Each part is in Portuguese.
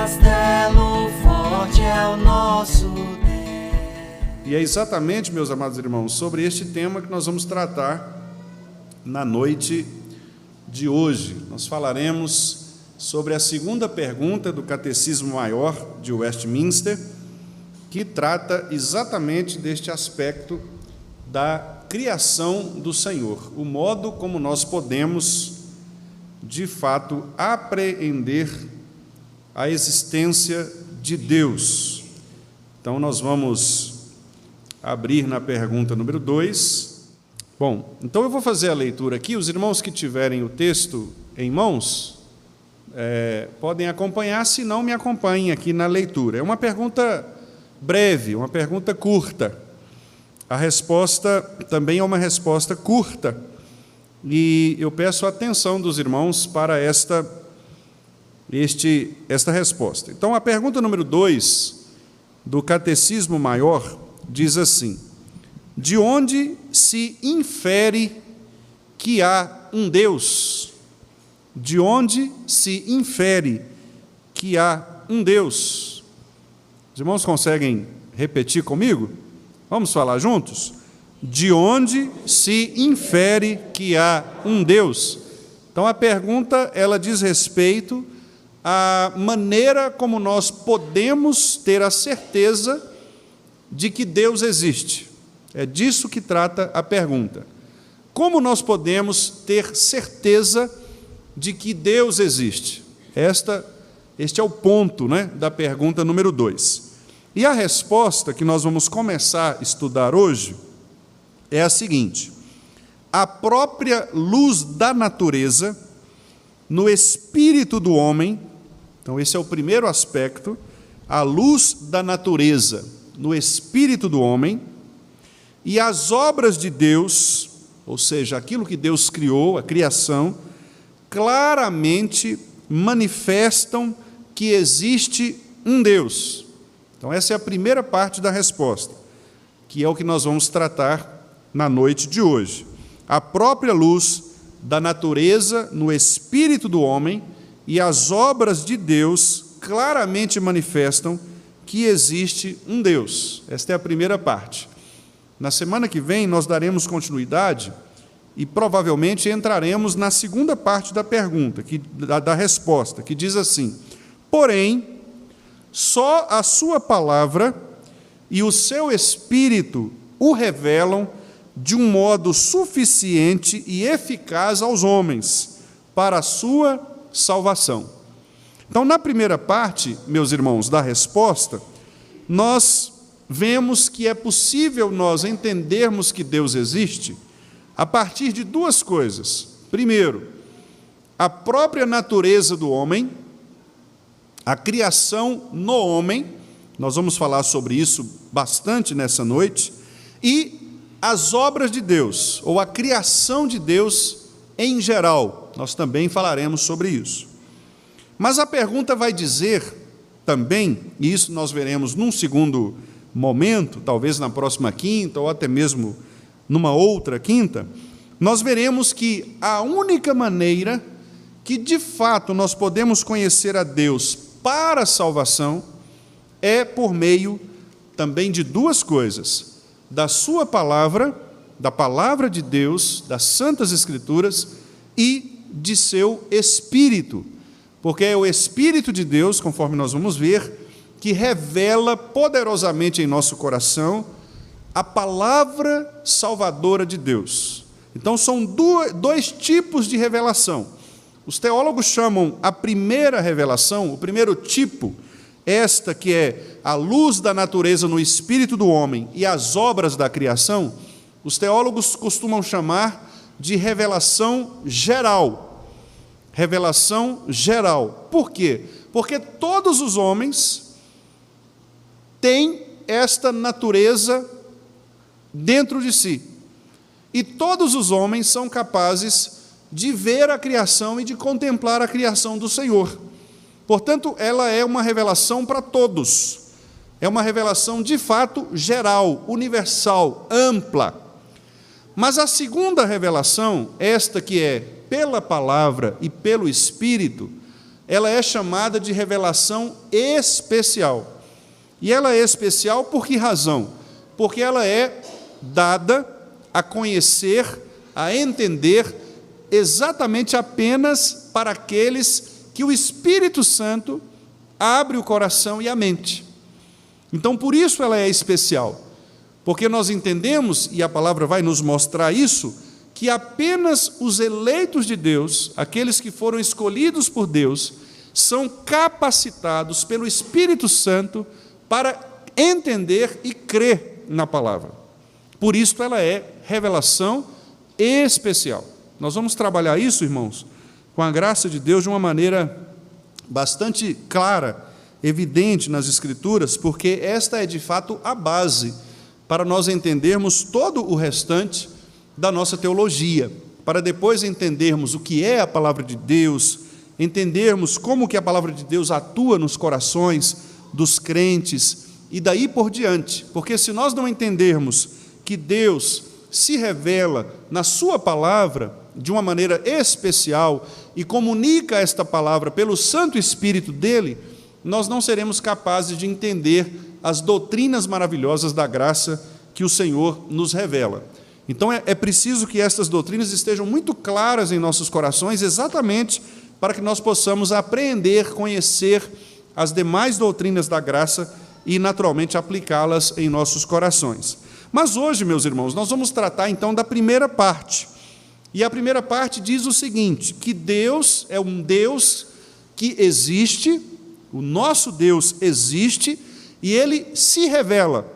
castelo forte é o nosso Deus. E é exatamente, meus amados irmãos, sobre este tema que nós vamos tratar na noite de hoje. Nós falaremos sobre a segunda pergunta do Catecismo Maior de Westminster, que trata exatamente deste aspecto da criação do Senhor, o modo como nós podemos, de fato, apreender a existência de Deus. Então, nós vamos abrir na pergunta número 2. Bom, então eu vou fazer a leitura aqui. Os irmãos que tiverem o texto em mãos podem acompanhar, se não, me acompanhem aqui na leitura. É uma pergunta breve, uma pergunta curta. A resposta também é uma resposta curta, e eu peço a atenção dos irmãos para esta resposta. Então, a pergunta número 2 do Catecismo Maior diz assim: de onde se infere que há um Deus? De onde se infere que há um Deus? Os irmãos conseguem repetir comigo? Vamos falar juntos? De onde se infere que há um Deus? Então, a pergunta, ela diz respeito à maneira como nós podemos ter a certeza de que Deus existe. É disso que trata a pergunta. Como nós podemos ter certeza de que Deus existe? Este é o ponto, da pergunta número 2. E a resposta que nós vamos começar a estudar hoje é a seguinte: a própria luz da natureza no espírito do homem. Então, esse é o primeiro aspecto, a luz da natureza no espírito do homem, e as obras de Deus, ou seja, aquilo que Deus criou, a criação, claramente manifestam que existe um Deus. Então, essa é a primeira parte da resposta, que é o que nós vamos tratar na noite de hoje. A própria luz da natureza no espírito do homem e as obras de Deus claramente manifestam que existe um Deus. Esta é a primeira parte. Na semana que vem, nós daremos continuidade e provavelmente entraremos na segunda parte da pergunta, da resposta, que diz assim: porém, só a sua palavra e o seu Espírito o revelam de um modo suficiente e eficaz aos homens para a sua salvação. Então, na primeira parte, meus irmãos, da resposta, nós vemos que é possível nós entendermos que Deus existe a partir de duas coisas. Primeiro, a própria natureza do homem, a criação no homem, nós vamos falar sobre isso bastante nessa noite, e as obras de Deus, ou a criação de Deus em geral, nós também falaremos sobre isso. Mas a pergunta vai dizer também, e isso nós veremos num segundo momento, talvez na próxima quinta, ou até mesmo numa outra quinta, nós veremos que a única maneira que de fato nós podemos conhecer a Deus para a salvação é por meio também de duas coisas: da sua palavra, da palavra de Deus, das Santas Escrituras, e de seu Espírito, porque é o Espírito de Deus, conforme nós vamos ver, que revela poderosamente em nosso coração a palavra salvadora de Deus. Então, são dois tipos de revelação. Os teólogos chamam a primeira revelação, o primeiro tipo, esta que é a luz da natureza no espírito do homem e as obras da criação, os teólogos costumam chamar de revelação geral. Revelação geral. Por quê? Porque todos os homens têm esta natureza dentro de si. E todos os homens são capazes de ver a criação e de contemplar a criação do Senhor. Portanto, ela é uma revelação para todos. É uma revelação, de fato, geral, universal, ampla. Mas a segunda revelação, esta que é pela palavra e pelo Espírito, ela é chamada de revelação especial. E ela é especial por que razão? Porque ela é dada a conhecer, a entender exatamente apenas para aqueles que o Espírito Santo abre o coração e a mente. Então, por isso ela é especial, porque nós entendemos, e a palavra vai nos mostrar isso, que apenas os eleitos de Deus, aqueles que foram escolhidos por Deus, são capacitados pelo Espírito Santo para entender e crer na palavra. Por isso ela é revelação especial. Nós vamos trabalhar isso, irmãos, com a graça de Deus, de uma maneira bastante clara, evidente nas Escrituras, porque esta é de fato a base para nós entendermos todo o restante da nossa teologia, para depois entendermos o que é a palavra de Deus, entendermos como que a palavra de Deus atua nos corações dos crentes e daí por diante, porque se nós não entendermos que Deus se revela na sua palavra de uma maneira especial e comunica esta palavra pelo Santo Espírito dele, nós não seremos capazes de entender as doutrinas maravilhosas da graça que o Senhor nos revela. Então é preciso que estas doutrinas estejam muito claras em nossos corações, exatamente para que nós possamos apreender, conhecer as demais doutrinas da graça e, naturalmente, aplicá-las em nossos corações. Mas hoje, meus irmãos, nós vamos tratar então da primeira parte. E a primeira parte diz o seguinte, que Deus é um Deus que existe, o nosso Deus existe, e Ele se revela.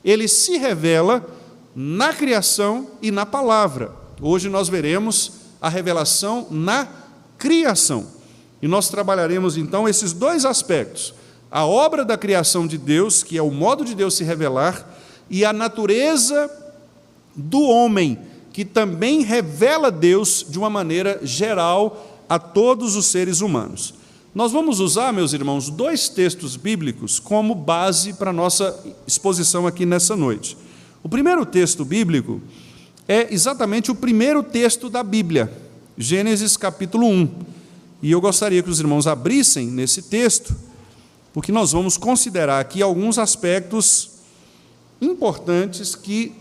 Ele se revela na criação e na palavra. Hoje nós veremos a revelação na criação. E nós trabalharemos então esses dois aspectos. A obra da criação de Deus, que é o modo de Deus se revelar, e a natureza do homem, que também revela Deus de uma maneira geral a todos os seres humanos. Nós vamos usar, meus irmãos, dois textos bíblicos como base para a nossa exposição aqui nessa noite. O primeiro texto bíblico é exatamente o primeiro texto da Bíblia, Gênesis capítulo 1. E eu gostaria que os irmãos abrissem nesse texto, porque nós vamos considerar aqui alguns aspectos importantes que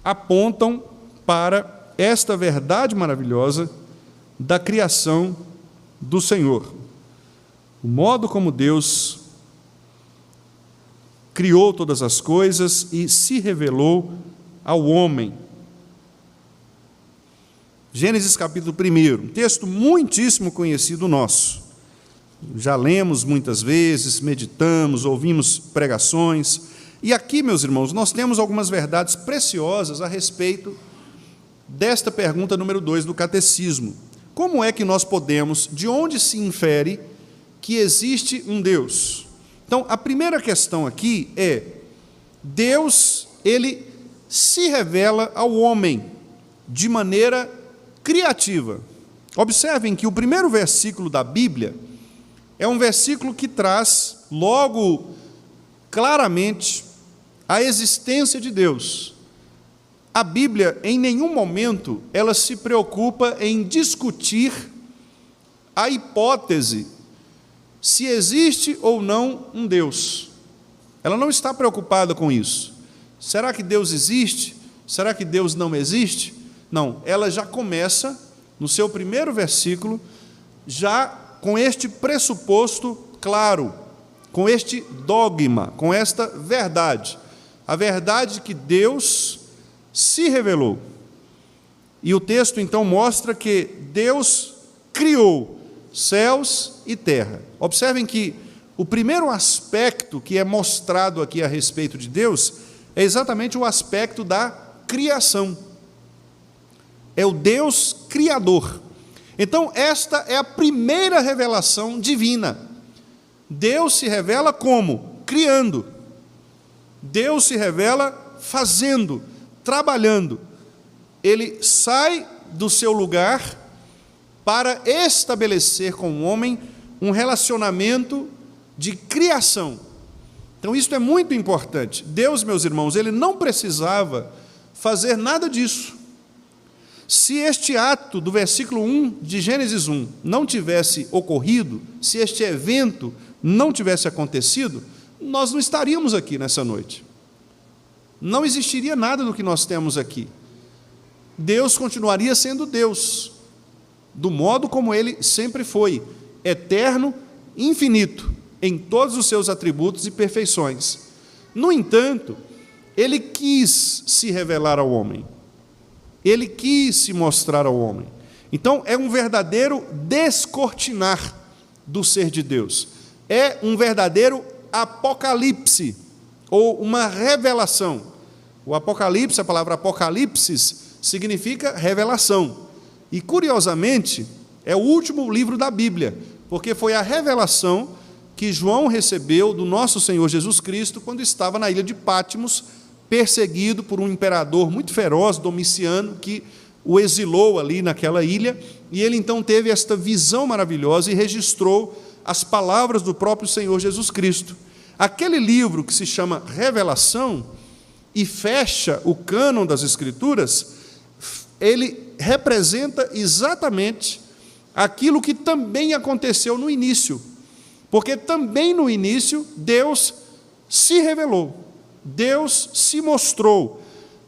apontam para esta verdade maravilhosa da criação do Senhor. O modo como Deus criou todas as coisas e se revelou ao homem. Gênesis capítulo 1, um texto muitíssimo conhecido nosso. Já lemos muitas vezes, meditamos, ouvimos pregações. E aqui, meus irmãos, nós temos algumas verdades preciosas a respeito desta pergunta número 2 do catecismo. Como é que nós podemos, de onde se infere que existe um Deus? Então, a primeira questão aqui é, Deus, ele se revela ao homem de maneira criativa. Observem que o primeiro versículo da Bíblia é um versículo que traz logo claramente a existência de Deus. A Bíblia, em nenhum momento, ela se preocupa em discutir a hipótese se existe ou não um Deus. Ela não está preocupada com isso. Será que Deus existe? Será que Deus não existe? Não, ela já começa, no seu primeiro versículo, já com este pressuposto claro, com este dogma, com esta verdade. A verdade de que Deus se revelou. E o texto então mostra que Deus criou céus e terra. Observem que o primeiro aspecto que é mostrado aqui a respeito de Deus é exatamente o aspecto da criação. É o Deus criador. Então, esta é a primeira revelação divina. Deus se revela como? Criando. Deus se revela fazendo, trabalhando. Ele sai do seu lugar para estabelecer com o homem um relacionamento de criação. Então, isso é muito importante. Deus, meus irmãos, ele não precisava fazer nada disso. Se este ato do versículo 1 de Gênesis 1 não tivesse ocorrido, se este evento não tivesse acontecido, nós não estaríamos aqui nessa noite. Não existiria nada do que nós temos aqui. Deus continuaria sendo Deus, do modo como Ele sempre foi, eterno, infinito, em todos os seus atributos e perfeições. No entanto, Ele quis se revelar ao homem. Ele quis se mostrar ao homem. Então, é um verdadeiro descortinar do ser de Deus. É um verdadeiro apocalipse, ou uma revelação. O Apocalipse, a palavra apocalipsis, significa revelação. E, curiosamente, é o último livro da Bíblia, porque foi a revelação que João recebeu do nosso Senhor Jesus Cristo quando estava na ilha de Patmos, perseguido por um imperador muito feroz, Domiciano, que o exilou ali naquela ilha, e ele então teve esta visão maravilhosa e registrou as palavras do próprio Senhor Jesus Cristo. Aquele livro que se chama Revelação, e fecha o cânon das Escrituras, ele representa exatamente aquilo que também aconteceu no início, porque também no início Deus se revelou, Deus se mostrou,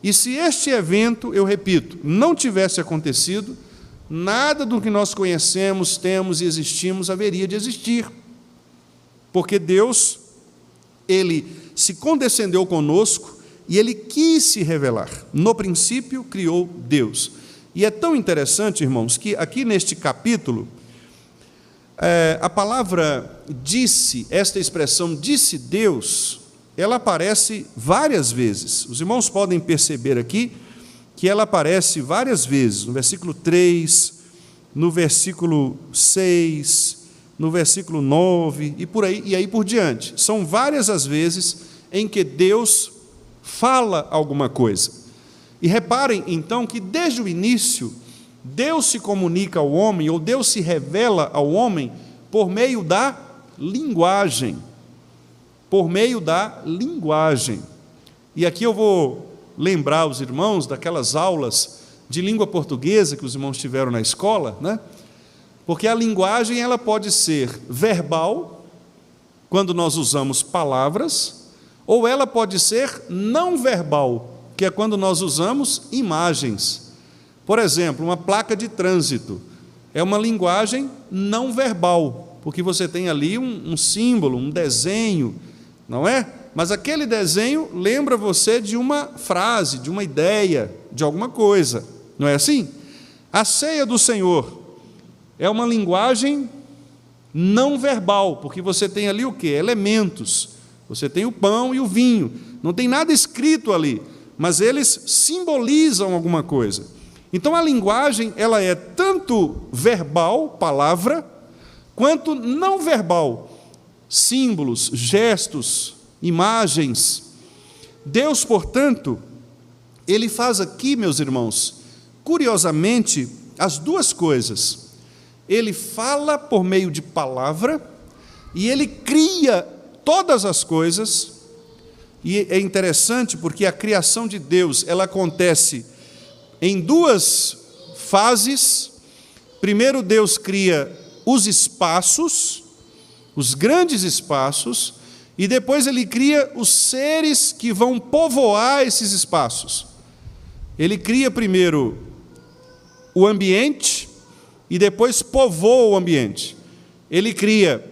e se este evento, eu repito, não tivesse acontecido, nada do que nós conhecemos, temos e existimos haveria de existir, porque Deus, Ele se condescendeu conosco e Ele quis se revelar. No princípio, criou Deus. E é tão interessante, irmãos, que aqui neste capítulo, a palavra disse, esta expressão disse Deus, ela aparece várias vezes. Os irmãos podem perceber aqui que ela aparece várias vezes, no versículo 3, no versículo 6, no versículo 9, e aí por diante. São várias as vezes em que Deus fala alguma coisa. E reparem, então, que desde o início, Deus se comunica ao homem, ou Deus se revela ao homem, por meio da linguagem. Por meio da linguagem. E aqui eu vou lembrar os irmãos daquelas aulas de língua portuguesa que os irmãos tiveram na escola, né? Porque a linguagem ela pode ser verbal, quando nós usamos palavras, ou ela pode ser não verbal, que é quando nós usamos imagens. Por exemplo, uma placa de trânsito é uma linguagem não verbal, porque você tem ali um símbolo, um desenho, não é? Mas aquele desenho lembra você de uma frase, de uma ideia, de alguma coisa, não é assim? A ceia do Senhor é uma linguagem não verbal, porque você tem ali o quê? Elementos. Você tem o pão e o vinho. Não tem nada escrito ali, mas eles simbolizam alguma coisa. Então a linguagem, ela é tanto verbal, palavra, quanto não verbal, símbolos, gestos, imagens. Deus, portanto, Ele faz aqui, meus irmãos, curiosamente, as duas coisas. Ele fala por meio de palavra e Ele cria todas as coisas. E é interessante porque a criação de Deus, ela acontece em duas fases. Primeiro, Deus cria os espaços, os grandes espaços, e depois Ele cria os seres que vão povoar esses espaços. Ele cria primeiro o ambiente e depois povoa o ambiente. Ele cria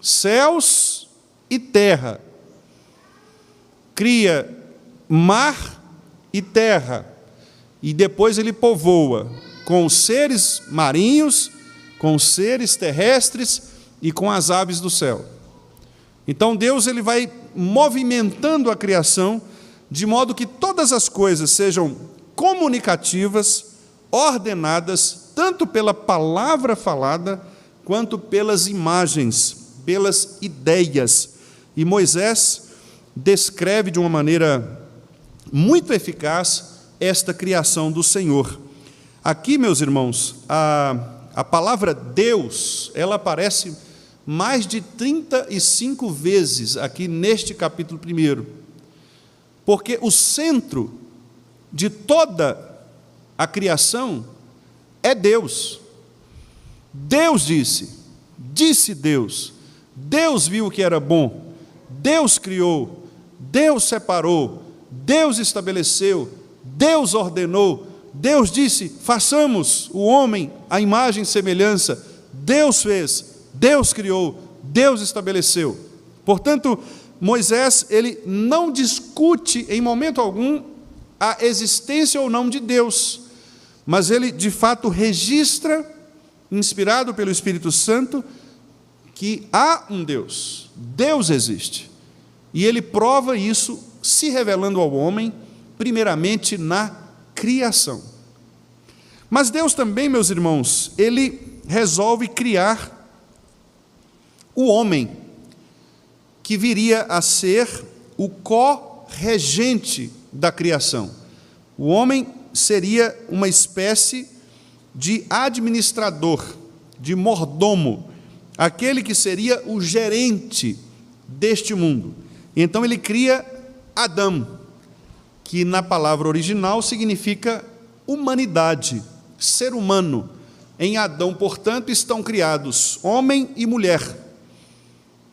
céus e terra, cria mar e terra, e depois Ele povoa com os seres marinhos, com os seres terrestres e com as aves do céu. Então Deus ele vai movimentando a criação de modo que todas as coisas sejam comunicativas, ordenadas, tanto pela palavra falada, quanto pelas imagens, pelas ideias. E Moisés descreve de uma maneira muito eficaz esta criação do Senhor. Aqui, meus irmãos, a palavra Deus, ela aparece mais de 35 vezes aqui neste capítulo 1, porque o centro de toda a criação é Deus. Deus disse Deus. Deus viu que era bom, Deus criou, Deus separou, Deus estabeleceu, Deus ordenou, Deus disse, façamos o homem à imagem e semelhança, Deus fez, Deus criou, Deus estabeleceu. Portanto, Moisés, ele não discute em momento algum a existência ou não de Deus, mas ele de fato registra, inspirado pelo Espírito Santo, que há um Deus, Deus existe, e ele prova isso se revelando ao homem, primeiramente na criação. Mas Deus também, meus irmãos, ele resolve criar o homem, que viria a ser o co-regente da criação. O homem seria uma espécie de administrador, de mordomo, aquele que seria o gerente deste mundo. Então ele cria Adão, que na palavra original significa humanidade, ser humano. Em Adão, portanto, estão criados homem e mulher,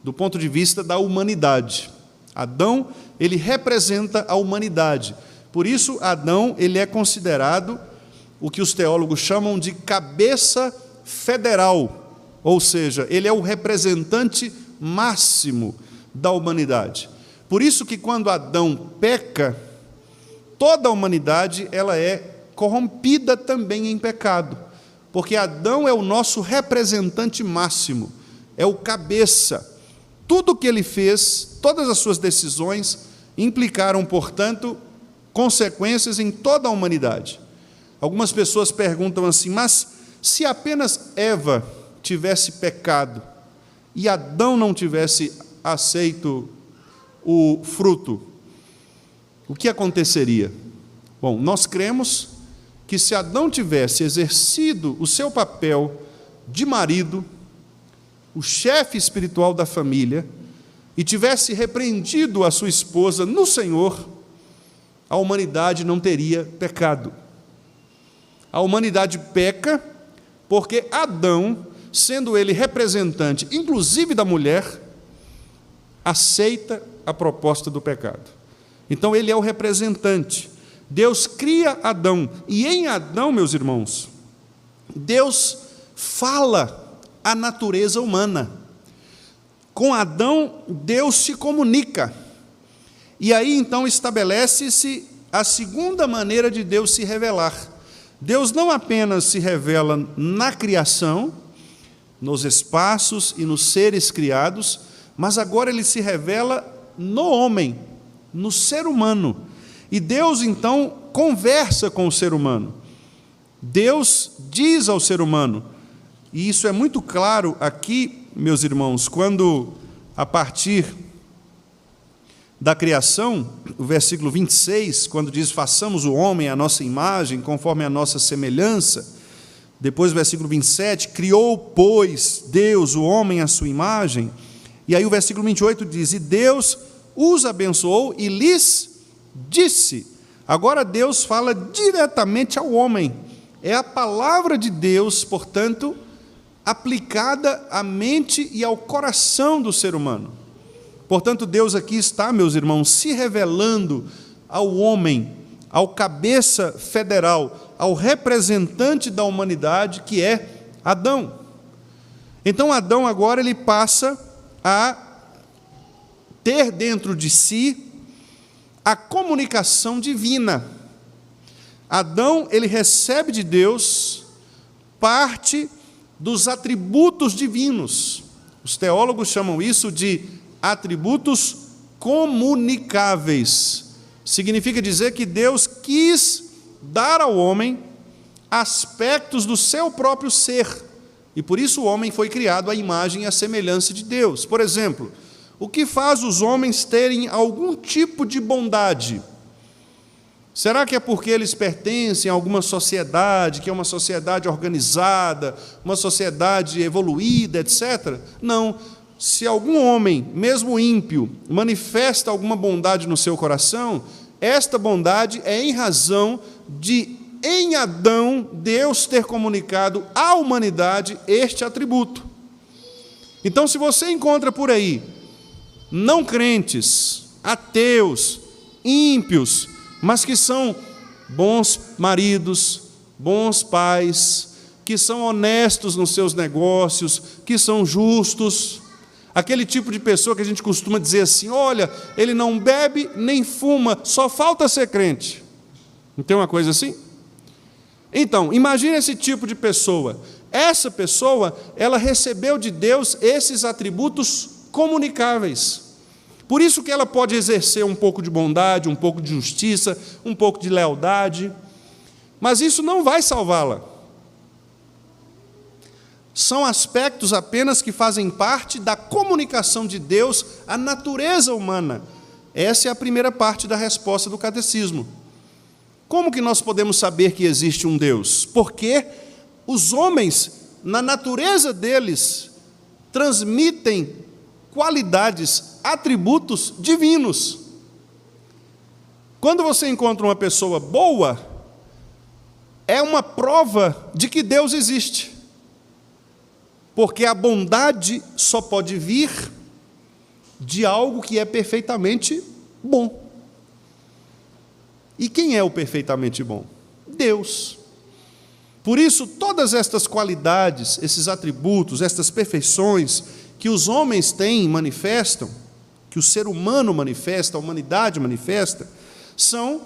do ponto de vista da humanidade. Adão, ele representa a humanidade. Por isso, Adão, ele é considerado o que os teólogos chamam de cabeça federal, ou seja, ele é o representante máximo da humanidade. Por isso que quando Adão peca, toda a humanidade ela é corrompida também em pecado, porque Adão é o nosso representante máximo, é o cabeça. Tudo o que ele fez, todas as suas decisões, implicaram, portanto, consequências em toda a humanidade. Algumas pessoas perguntam assim, mas se apenas Eva tivesse pecado e Adão não tivesse aceito o fruto, o que aconteceria? Bom, nós cremos que se Adão tivesse exercido o seu papel de marido, o chefe espiritual da família, e tivesse repreendido a sua esposa no Senhor, a humanidade não teria pecado. A humanidade peca porque Adão, sendo ele representante, inclusive da mulher, aceita a proposta do pecado. Então ele é o representante. Deus cria Adão, e em Adão, meus irmãos, Deus fala a natureza humana. Com Adão, Deus se comunica. E aí então estabelece-se a segunda maneira de Deus se revelar. Deus não apenas se revela na criação, nos espaços e nos seres criados, mas agora ele se revela no homem, no ser humano. E Deus então conversa com o ser humano. Deus diz ao ser humano, e isso é muito claro aqui, meus irmãos, quando a partir da criação, o versículo 26, quando diz, façamos o homem à nossa imagem, conforme a nossa semelhança. Depois o versículo 27, criou, pois, Deus o homem à sua imagem. E aí o versículo 28 diz, e Deus os abençoou e lhes disse. Agora Deus fala diretamente ao homem. É a palavra de Deus, portanto, aplicada à mente e ao coração do ser humano. Portanto, Deus aqui está, meus irmãos, se revelando ao homem, ao cabeça federal, ao representante da humanidade, que é Adão. Então, Adão agora ele passa a ter dentro de si a comunicação divina. Adão, ele recebe de Deus parte dos atributos divinos. Os teólogos chamam isso de atributos comunicáveis. Significa dizer que Deus quis dar ao homem aspectos do seu próprio ser, e por isso o homem foi criado à imagem e à semelhança de Deus. Por exemplo, o que faz os homens terem algum tipo de bondade? Será que é porque eles pertencem a alguma sociedade, que é uma sociedade organizada, uma sociedade evoluída, etc.? Não. Se algum homem, mesmo ímpio, manifesta alguma bondade no seu coração, esta bondade é em razão de em Adão, Deus ter comunicado à humanidade este atributo. Então, se você encontra por aí não crentes, ateus, ímpios, mas que são bons maridos, bons pais, que são honestos nos seus negócios, que são justos, aquele tipo de pessoa que a gente costuma dizer assim: olha, ele não bebe nem fuma, só falta ser crente. Não tem uma coisa assim? Então, imagine esse tipo de pessoa. Essa pessoa, ela recebeu de Deus esses atributos comunicáveis. Por isso que ela pode exercer um pouco de bondade, um pouco de justiça, um pouco de lealdade, mas isso não vai salvá-la. São aspectos apenas que fazem parte da comunicação de Deus à natureza humana. Essa é a primeira parte da resposta do catecismo. Como que nós podemos saber que existe um Deus? Porque os homens, na natureza deles, transmitem qualidades, atributos divinos. Quando você encontra uma pessoa boa, é uma prova de que Deus existe. Porque a bondade só pode vir de algo que é perfeitamente bom. E quem é o perfeitamente bom? Deus. Por isso, todas estas qualidades, esses atributos, estas perfeições que os homens têm, manifestam, que o ser humano manifesta, a humanidade manifesta, são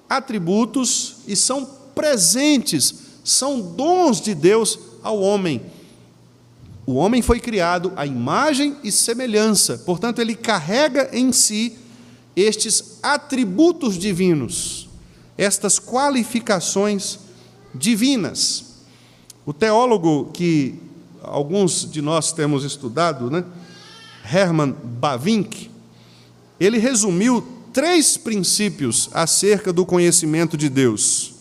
atributos e são presentes, são dons de Deus ao homem. O homem foi criado à imagem e semelhança, portanto, ele carrega em si estes atributos divinos, estas qualificações divinas. O teólogo que alguns de nós temos estudado, Hermann Bavinck, ele resumiu 3 princípios acerca do conhecimento de Deus.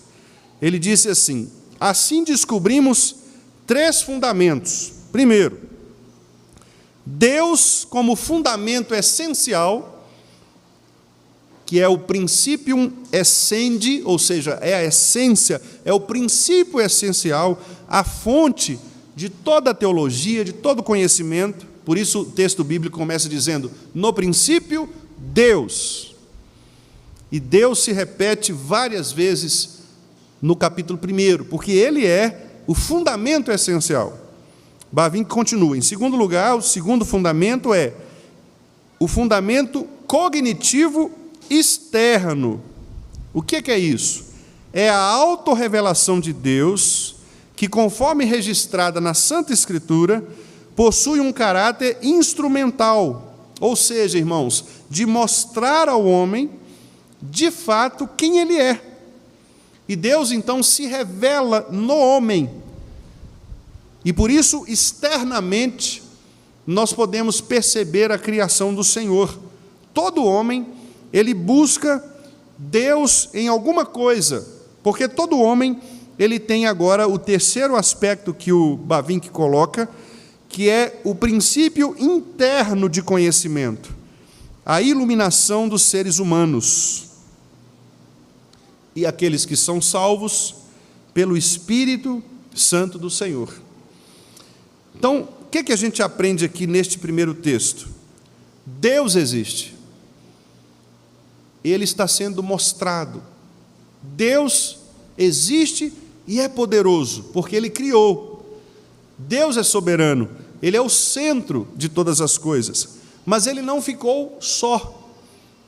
Ele disse assim: assim descobrimos 3 fundamentos. Primeiro, Deus como fundamento essencial, que é o principium essendi, ou seja, é a essência, é o princípio essencial, a fonte de toda a teologia, de todo conhecimento. Por isso o texto bíblico começa dizendo: no princípio, Deus. E Deus se repete várias vezes no capítulo 1, porque Ele é o fundamento essencial. Bavinck continua: em segundo lugar, o segundo fundamento é o fundamento cognitivo externo. O que é isso? É a autorrevelação de Deus, que, conforme registrada na Santa Escritura, possui um caráter instrumental, ou seja, irmãos, de mostrar ao homem, de fato, quem ele é. E Deus, então, se revela no homem. E por isso, externamente, nós podemos perceber a criação do Senhor. Todo homem, ele busca Deus em alguma coisa, porque todo homem, ele tem agora o terceiro aspecto que o Bavinck coloca, que é o princípio interno de conhecimento, a iluminação dos seres humanos. E aqueles que são salvos pelo Espírito Santo do Senhor. Então, o que a gente aprende aqui neste primeiro texto? Deus existe. Ele está sendo mostrado. Deus existe e é poderoso, porque Ele criou. Deus é soberano, Ele é o centro de todas as coisas. Mas Ele não ficou só.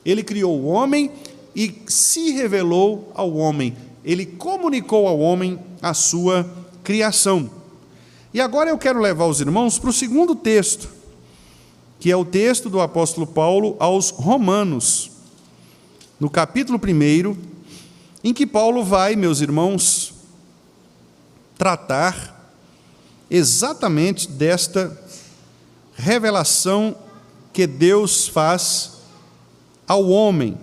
Ele criou o homem e se revelou ao homem. Ele comunicou ao homem a sua criação. E agora eu quero levar os irmãos para o segundo texto, que é o texto do apóstolo Paulo aos Romanos, no capítulo 1, em que Paulo vai, meus irmãos, tratar exatamente desta revelação que Deus faz ao homem.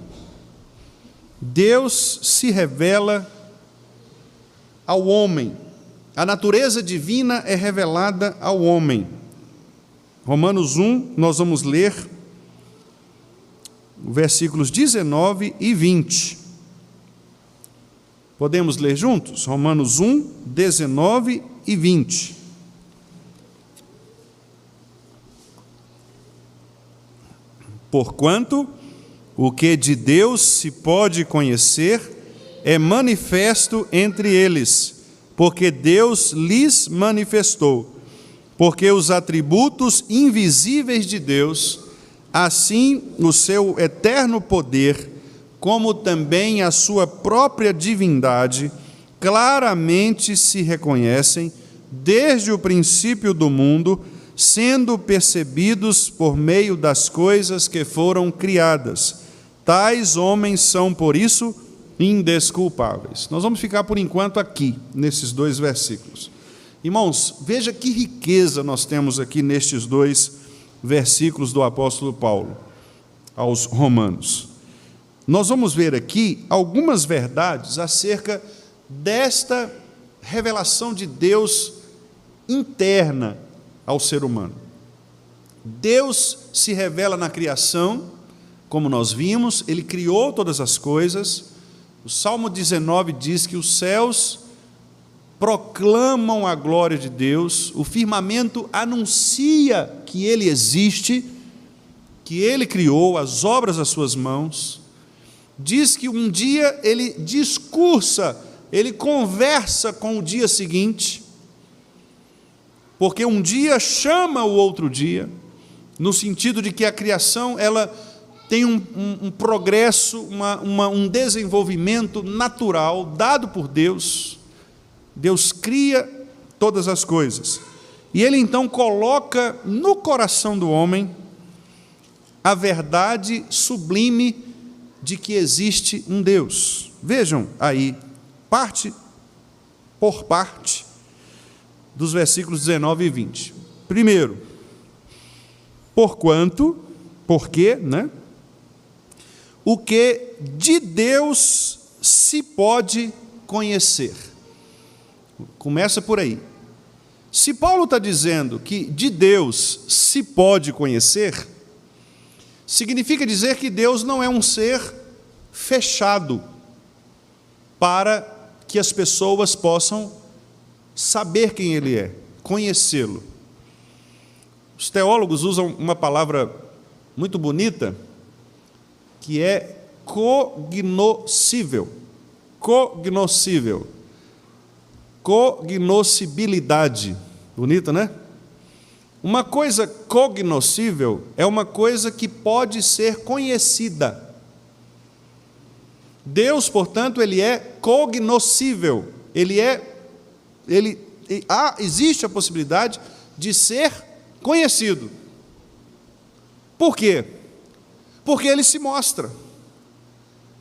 Deus se revela ao homem. A natureza divina é revelada ao homem. Romanos 1, nós vamos ler versículos 19 e 20. Podemos ler juntos? Romanos 1, 19 e 20. Porquanto o que de Deus se pode conhecer é manifesto entre eles, porque Deus lhes manifestou. Porque os atributos invisíveis de Deus, assim o seu eterno poder, como também a sua própria divindade, claramente se reconhecem desde o princípio do mundo, sendo percebidos por meio das coisas que foram criadas. Tais homens são, por isso, indesculpáveis. Nós vamos ficar, por enquanto, aqui, nesses 2 versículos. Irmãos, veja que riqueza nós temos aqui nestes 2 versículos do apóstolo Paulo aos Romanos. Nós vamos ver aqui algumas verdades acerca desta revelação de Deus interna ao ser humano. Deus se revela na criação, como nós vimos, Ele criou todas as coisas. O Salmo 19 diz que os céus proclamam a glória de Deus, o firmamento anuncia que Ele existe, que Ele criou as obras das suas mãos. Diz que um dia Ele discursa, Ele conversa com o dia seguinte, porque um dia chama o outro dia, no sentido de que a criação ela tem um progresso, um desenvolvimento natural dado por Deus. Deus cria todas as coisas. E Ele então coloca no coração do homem a verdade sublime de que existe um Deus. Vejam aí, parte por parte, dos versículos 19 e 20. Primeiro, porque, né? O que de Deus se pode conhecer. Começa por aí. Se Paulo está dizendo que de Deus se pode conhecer, significa dizer que Deus não é um ser fechado para que as pessoas possam saber quem Ele é, conhecê-lo. Os teólogos usam uma palavra muito bonita, que é cognoscível. Cognoscibilidade. Bonita, né? Uma coisa cognoscível é uma coisa que pode ser conhecida. Deus, portanto, Ele é cognoscível. Existe a possibilidade de ser conhecido. Por quê? Porque Ele se mostra.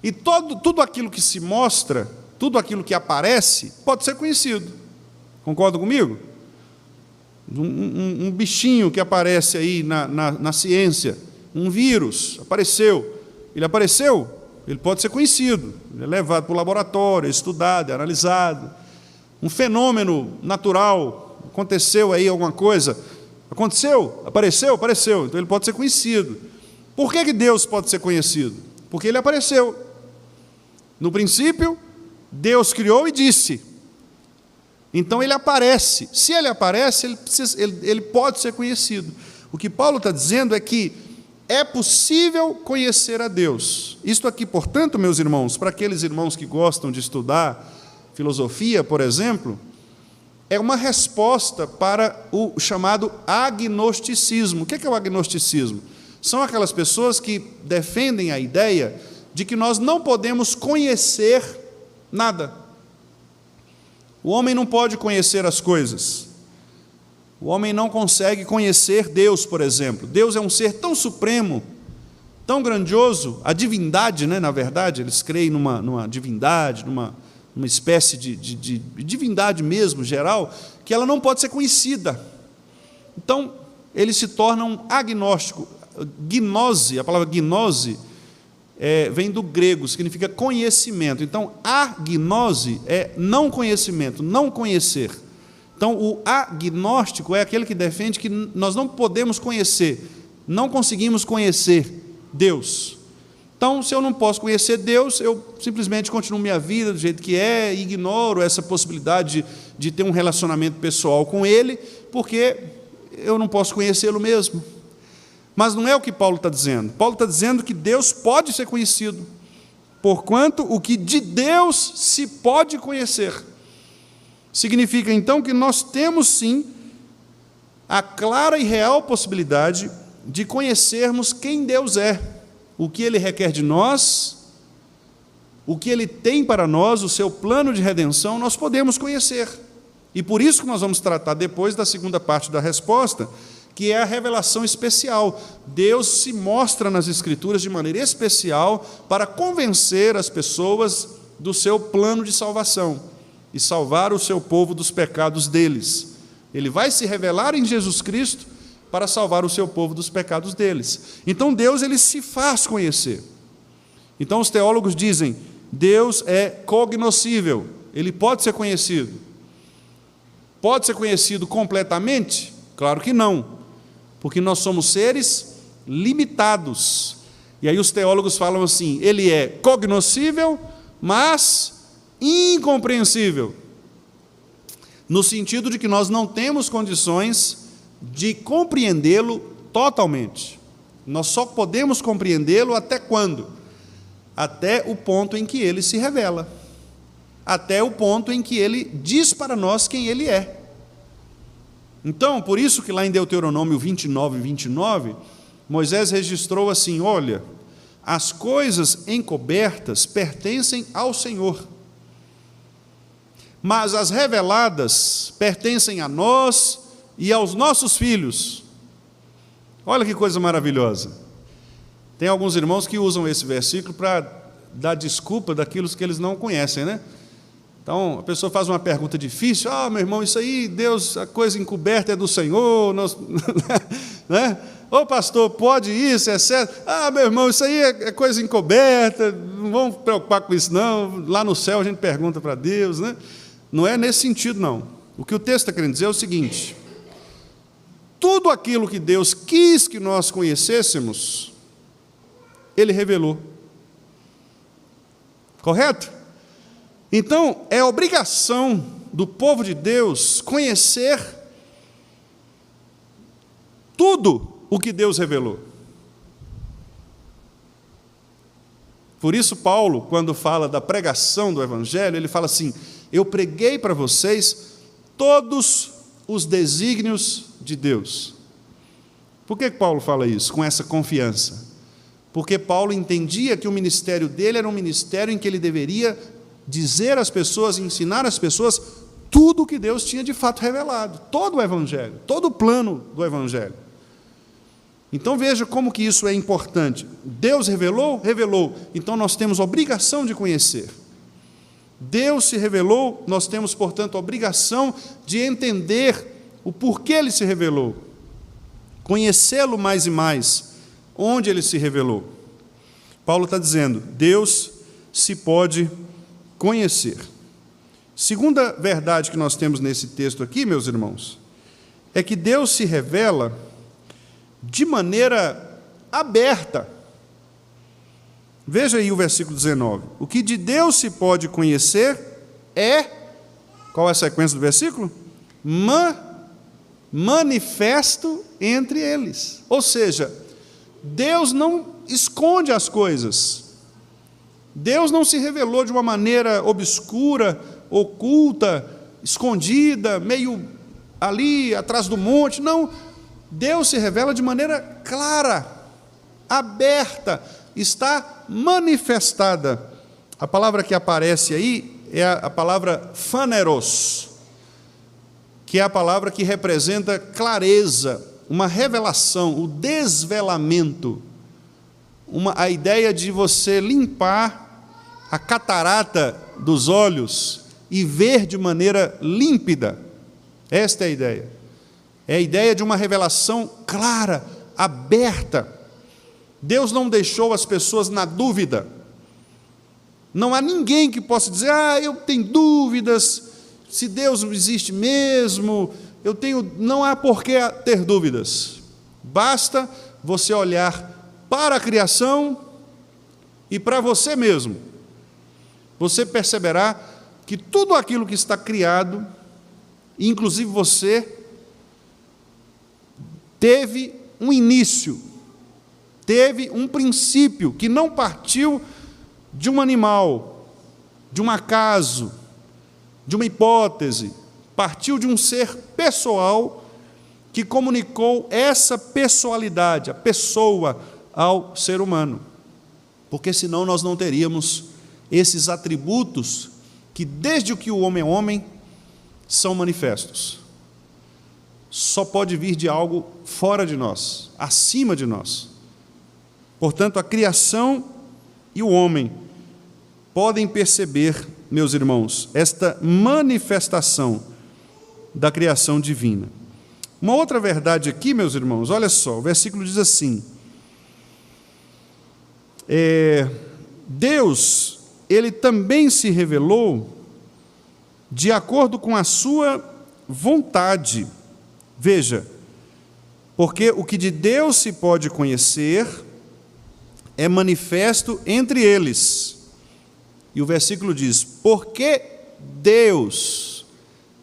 E tudo aquilo que se mostra, tudo aquilo que aparece, pode ser conhecido. Concorda comigo? Um bichinho que aparece aí na ciência, um vírus, apareceu. Ele apareceu, ele pode ser conhecido. Ele é levado para o laboratório, é estudado, é analisado. Um fenômeno natural, aconteceu aí alguma coisa, aconteceu, apareceu, então ele pode ser conhecido. Por que Deus pode ser conhecido? Porque Ele apareceu. No princípio, Deus criou e disse. Então Ele aparece. Se Ele aparece, ele pode ser conhecido. O que Paulo está dizendo é que é possível conhecer a Deus. Isto aqui, portanto, meus irmãos, para aqueles irmãos que gostam de estudar filosofia, por exemplo, é uma resposta para o chamado agnosticismo. O que é o agnosticismo? São aquelas pessoas que defendem a ideia de que nós não podemos conhecer nada. O homem não pode conhecer as coisas. O homem não consegue conhecer Deus, por exemplo. Deus é um ser tão supremo, tão grandioso, a divindade, né, na verdade, eles creem numa divindade, numa espécie de divindade mesmo, geral, que ela não pode ser conhecida. Então, eles se tornam agnósticos. Gnose, a palavra gnose vem do grego, significa conhecimento. Então, agnose é não conhecimento, não conhecer. Então, o agnóstico é aquele que defende que nós não podemos conhecer, não conseguimos conhecer Deus. Então, se eu não posso conhecer Deus, eu simplesmente continuo minha vida do jeito que é, e ignoro essa possibilidade de ter um relacionamento pessoal com Ele, porque eu não posso conhecê-lo mesmo. Mas não é o que Paulo está dizendo. Paulo está dizendo que Deus pode ser conhecido, porquanto o que de Deus se pode conhecer. Significa, então, que nós temos, sim, a clara e real possibilidade de conhecermos quem Deus é, o que Ele requer de nós, o que Ele tem para nós, o seu plano de redenção, nós podemos conhecer. E por isso que nós vamos tratar depois da segunda parte da resposta, que é a revelação especial. Deus se mostra nas Escrituras de maneira especial para convencer as pessoas do seu plano de salvação e salvar o seu povo dos pecados deles. Ele vai se revelar em Jesus Cristo para salvar o seu povo dos pecados deles. Então Deus, ele se faz conhecer. Então os teólogos dizem, Deus é cognoscível, ele pode ser conhecido. Pode ser conhecido completamente? Claro que não, porque nós somos seres limitados. E aí os teólogos falam assim, ele é cognoscível, mas incompreensível, no sentido de que nós não temos condições de compreendê-lo totalmente. Nós só podemos compreendê-lo até quando? Até o ponto em que ele se revela, até o ponto em que ele diz para nós quem ele é. Então, por isso que lá em Deuteronômio 29, Moisés registrou assim, olha, as coisas encobertas pertencem ao Senhor, mas as reveladas pertencem a nós e aos nossos filhos. Olha que coisa maravilhosa. Tem alguns irmãos que usam esse versículo para dar desculpa daquilo que eles não conhecem, né? Então, a pessoa faz uma pergunta difícil, meu irmão, isso aí, Deus, a coisa encoberta é do Senhor, né? Ô pastor, pode isso, é certo? Meu irmão, isso aí é coisa encoberta, não vamos preocupar com isso não, lá no céu a gente pergunta para Deus, né? Não é nesse sentido não. O que o texto está querendo dizer é o seguinte, tudo aquilo que Deus quis que nós conhecêssemos, Ele revelou. Correto? Então, é obrigação do povo de Deus conhecer tudo o que Deus revelou. Por isso, Paulo, quando fala da pregação do Evangelho, ele fala assim, eu preguei para vocês todos os desígnios de Deus. Por que Paulo fala isso, com essa confiança? Porque Paulo entendia que o ministério dele era um ministério em que ele deveria dizer às pessoas, ensinar às pessoas tudo o que Deus tinha de fato revelado, todo o Evangelho, todo o plano do Evangelho. Então veja como que isso é importante. Deus revelou? Revelou. Então nós temos obrigação de conhecer. Deus se revelou, nós temos, portanto, a obrigação de entender o porquê Ele se revelou, conhecê-lo mais e mais, onde Ele se revelou. Paulo está dizendo, Deus se pode conhecer. Segunda verdade que nós temos nesse texto aqui, meus irmãos, é que Deus se revela de maneira aberta. Veja aí o versículo 19. O que de Deus se pode conhecer é, qual é a sequência do versículo? Manifesto entre eles. Ou seja, Deus não esconde as coisas. Deus não se revelou de uma maneira obscura, oculta, escondida, meio ali atrás do monte. Não, Deus se revela de maneira clara, aberta, está manifestada. A palavra que aparece aí é a palavra phaneros, que é a palavra que representa clareza, uma revelação, o desvelamento, a ideia de você limpar a catarata dos olhos e ver de maneira límpida. Esta é a ideia. É a ideia de uma revelação clara, aberta. Deus não deixou as pessoas na dúvida. Não há ninguém que possa dizer, eu tenho dúvidas, se Deus não existe mesmo, não há por que ter dúvidas. Basta você olhar para a criação e para você mesmo, você perceberá que tudo aquilo que está criado, inclusive você, teve um início, teve um princípio que não partiu de um animal, de um acaso, de uma hipótese, partiu de um ser pessoal que comunicou essa pessoalidade, a pessoa, ao ser humano. Porque senão nós não teríamos esses atributos que, desde que o homem é homem, são manifestos. Só pode vir de algo fora de nós, acima de nós. Portanto, a criação e o homem podem perceber, meus irmãos, esta manifestação da criação divina. Uma outra verdade aqui, meus irmãos, olha só, o versículo diz assim: Deus, Ele também se revelou de acordo com a sua vontade. Veja, porque o que de Deus se pode conhecer é manifesto entre eles. E o versículo diz: porque Deus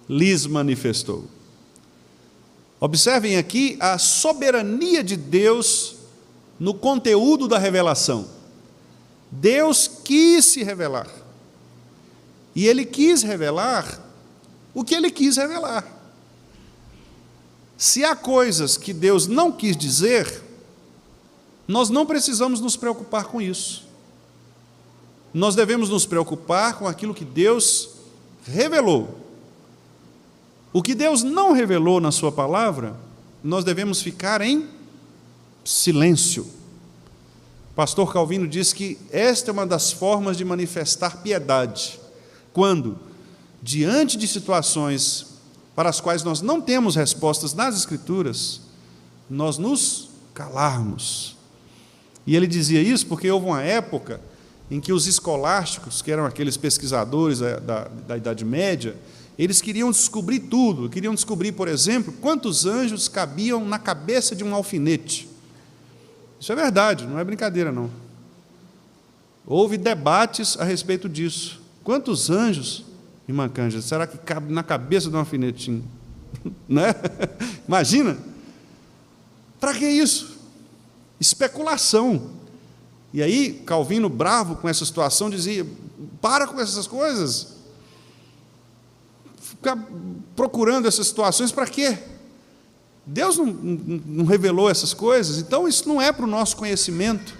lhes manifestou. Observem aqui a soberania de Deus no conteúdo da revelação. Deus quis se revelar. E Ele quis revelar o que Ele quis revelar. Se há coisas que Deus não quis dizer, nós não precisamos nos preocupar com isso. Nós devemos nos preocupar com aquilo que Deus revelou. O que Deus não revelou na sua palavra, nós devemos ficar em silêncio. O pastor Calvino diz que esta é uma das formas de manifestar piedade, quando, diante de situações para as quais nós não temos respostas nas Escrituras, nós nos calarmos. E ele dizia isso porque houve uma época em que os escolásticos, que eram aqueles pesquisadores da Idade Média, eles queriam descobrir tudo. Queriam descobrir, por exemplo, quantos anjos cabiam na cabeça de um alfinete. Isso é verdade, não é brincadeira, não. Houve debates a respeito disso. Quantos anjos, irmã Cândida, será que cabe na cabeça de um alfinetinho? Né? Imagina. Para que isso? Especulação. E aí, Calvino, bravo com essa situação, dizia: para com essas coisas. Ficar procurando essas situações para quê? Deus não revelou essas coisas, então isso não é para o nosso conhecimento.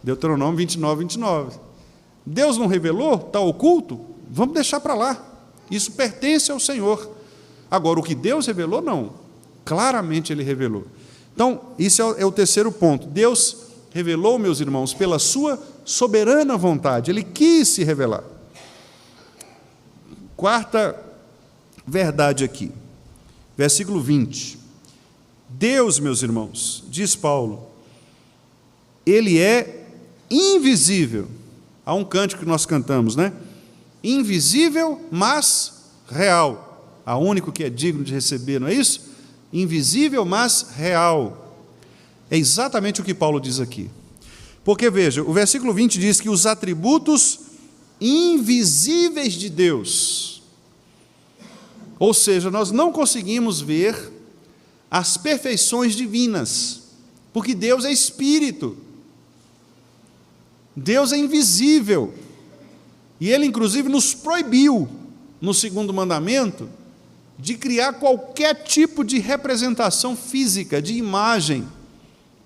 Deuteronômio 29, 29. Deus não revelou, está oculto, vamos deixar para lá. Isso pertence ao Senhor. Agora, o que Deus revelou, não. Claramente Ele revelou. Então, isso é o terceiro ponto. Deus revelou, meus irmãos, pela sua soberana vontade. Ele quis se revelar. Quarta verdade aqui, versículo 20. Deus, meus irmãos, diz Paulo, Ele é invisível. Há um cântico que nós cantamos, né? Invisível, mas real. Há único que é digno de receber, não é isso? Invisível, mas real. É exatamente o que Paulo diz aqui. Porque, veja, o versículo 20 diz que os atributos invisíveis de Deus, ou seja, nós não conseguimos ver as perfeições divinas, porque Deus é Espírito. Deus é invisível. E Ele, inclusive, nos proibiu, no segundo mandamento, de criar qualquer tipo de representação física, de imagem,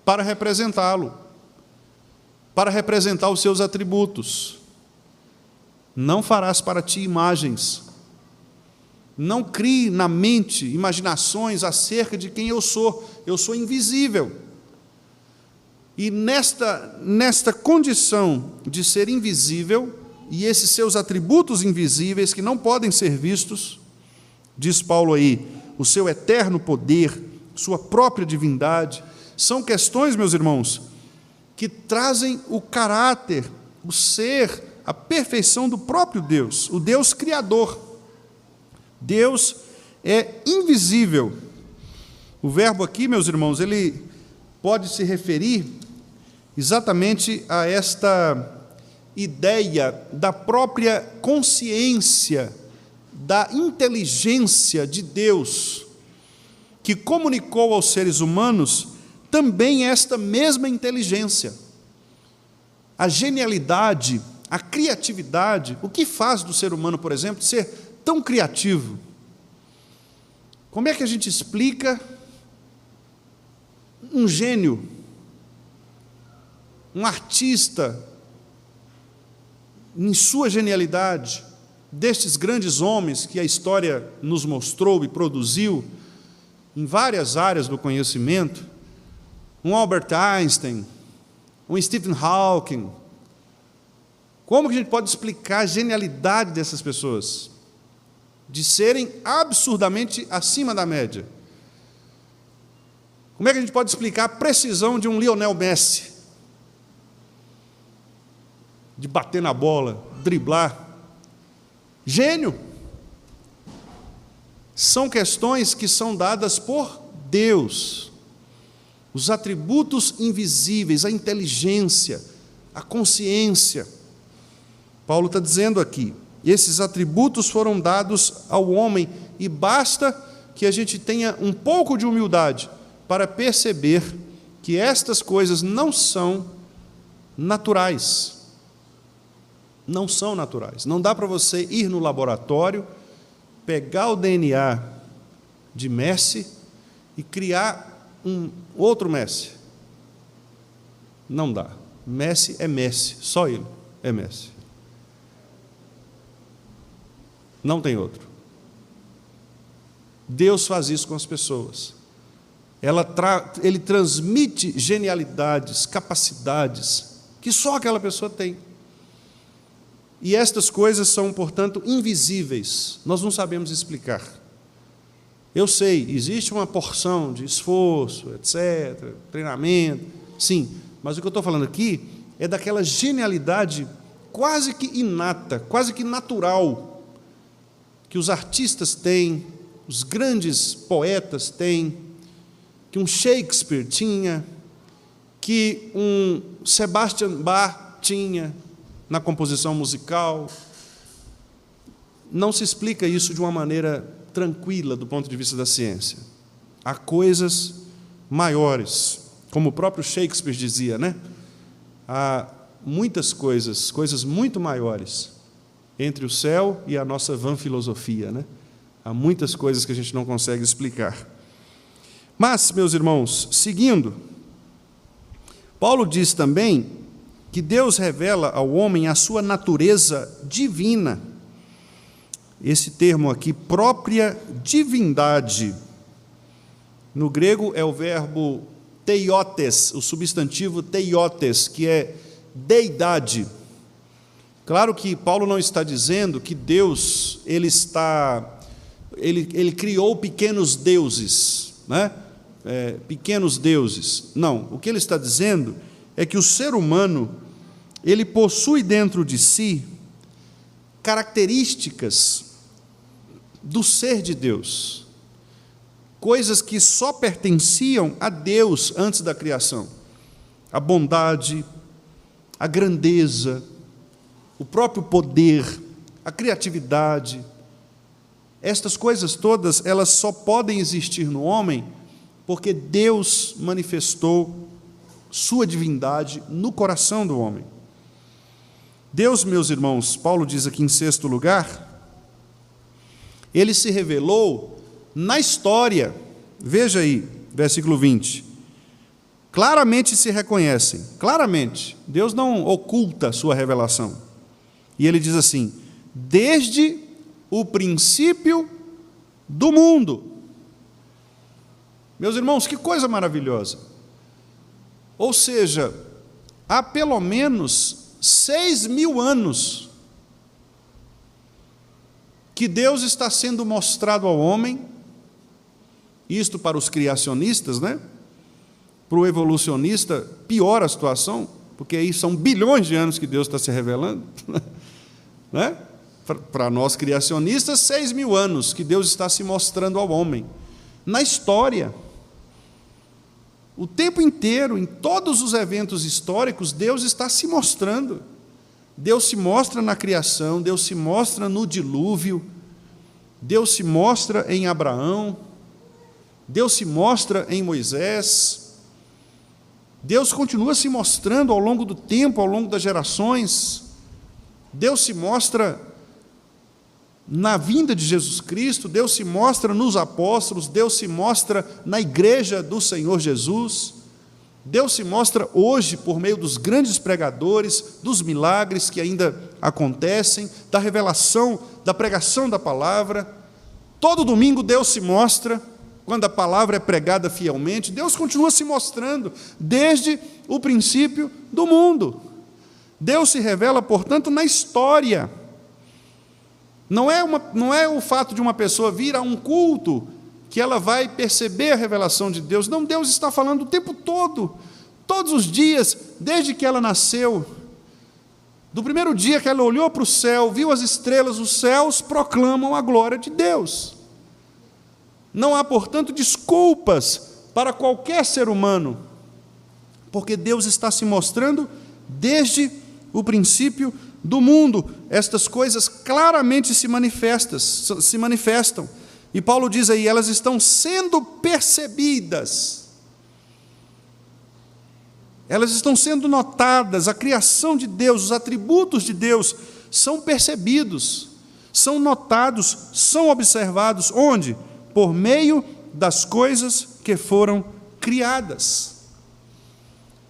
para representá-lo, para representar os seus atributos. Não farás para ti imagens. Não crie na mente imaginações acerca de quem eu sou. Eu sou invisível. E nesta condição de ser invisível, e esses seus atributos invisíveis que não podem ser vistos, diz Paulo aí, o seu eterno poder, sua própria divindade, são questões, meus irmãos, que trazem o caráter, o ser, a perfeição do próprio Deus, o Deus Criador. Deus é invisível. O verbo aqui, meus irmãos, ele pode se referir exatamente a esta ideia da própria consciência, da inteligência de Deus, que comunicou aos seres humanos também esta mesma inteligência. A genialidade, a criatividade, o que faz do ser humano, por exemplo, ser tão criativo? Como é que a gente explica um gênio, um artista, em sua genialidade, destes grandes homens que a história nos mostrou e produziu em várias áreas do conhecimento, um Albert Einstein, um Stephen Hawking? Como que a gente pode explicar a genialidade dessas pessoas? De serem absurdamente acima da média. Como é que a gente pode explicar a precisão de um Lionel Messi? De bater na bola, driblar. Gênio. São questões que são dadas por Deus. Os atributos invisíveis, a inteligência, a consciência. Paulo está dizendo aqui, esses atributos foram dados ao homem, e basta que a gente tenha um pouco de humildade para perceber que estas coisas não são naturais. Não são naturais. Não dá para você ir no laboratório, pegar o DNA de Messi e criar um outro Messi. Não dá. Messi é Messi, só ele é Messi. Não tem outro. Deus faz isso com as pessoas. Ele transmite genialidades, capacidades que só aquela pessoa tem. E estas coisas são, portanto, invisíveis. Nós não sabemos explicar. Eu sei, existe uma porção de esforço, etc., treinamento, sim, mas o que eu estou falando aqui é daquela genialidade quase que inata, quase que natural, que os artistas têm, os grandes poetas têm, que um Shakespeare tinha, que um Sebastian Bach tinha na composição musical. Não se explica isso de uma maneira tranquila do ponto de vista da ciência. Há coisas maiores, como o próprio Shakespeare dizia, né? Há muitas coisas muito maiores entre o céu e a nossa vã filosofia, né? Há muitas coisas que a gente não consegue explicar. Mas, meus irmãos, seguindo, Paulo diz também que Deus revela ao homem a sua natureza divina. Esse termo aqui, própria divindade, no grego é o verbo theiotes, o substantivo theiotes, que é deidade. Claro que Paulo não está dizendo que Deus, ele criou pequenos deuses, né? Pequenos deuses. Não, o que ele está dizendo é que o ser humano, ele possui dentro de si características do ser de Deus, coisas que só pertenciam a Deus antes da criação. A bondade, a grandeza, o próprio poder, a criatividade. Estas coisas todas, elas só podem existir no homem porque Deus manifestou sua divindade no coração do homem. Deus, meus irmãos, Paulo diz aqui em 6º lugar, ele se revelou na história. Veja aí, versículo 20. Claramente se reconhecem, claramente. Deus não oculta a sua revelação. E ele diz assim, desde o princípio do mundo. Meus irmãos, que coisa maravilhosa. Ou seja, há pelo menos 6.000 anos que Deus está sendo mostrado ao homem, isto para os criacionistas, né? Para o evolucionista, piora a situação, porque aí são bilhões de anos que Deus está se revelando, né? Para nós criacionistas, 6.000 anos que Deus está se mostrando ao homem. Na história, o tempo inteiro, em todos os eventos históricos, Deus está se mostrando. Deus se mostra na criação, Deus se mostra no dilúvio, Deus se mostra em Abraão, Deus se mostra em Moisés, Deus continua se mostrando ao longo do tempo, ao longo das gerações, Deus se mostra na vinda de Jesus Cristo, Deus se mostra nos apóstolos, Deus se mostra na igreja do Senhor Jesus, Deus se mostra hoje por meio dos grandes pregadores, dos milagres que ainda acontecem, da revelação, da pregação da palavra. Todo domingo Deus se mostra, quando a palavra é pregada fielmente, Deus continua se mostrando desde o princípio do mundo. Deus se revela, portanto, na história. Não é o fato de uma pessoa vir a um culto que ela vai perceber a revelação de Deus. Não, Deus está falando o tempo todo, todos os dias, desde que ela nasceu. Do primeiro dia que ela olhou para o céu, viu as estrelas, os céus proclamam a glória de Deus. Não há, portanto, desculpas para qualquer ser humano, porque Deus está se mostrando desde o princípio do mundo. Estas coisas claramente se manifestam. E Paulo diz aí, elas estão sendo percebidas. Elas estão sendo notadas, a criação de Deus, os atributos de Deus são percebidos, são notados, são observados. Onde? Por meio das coisas que foram criadas.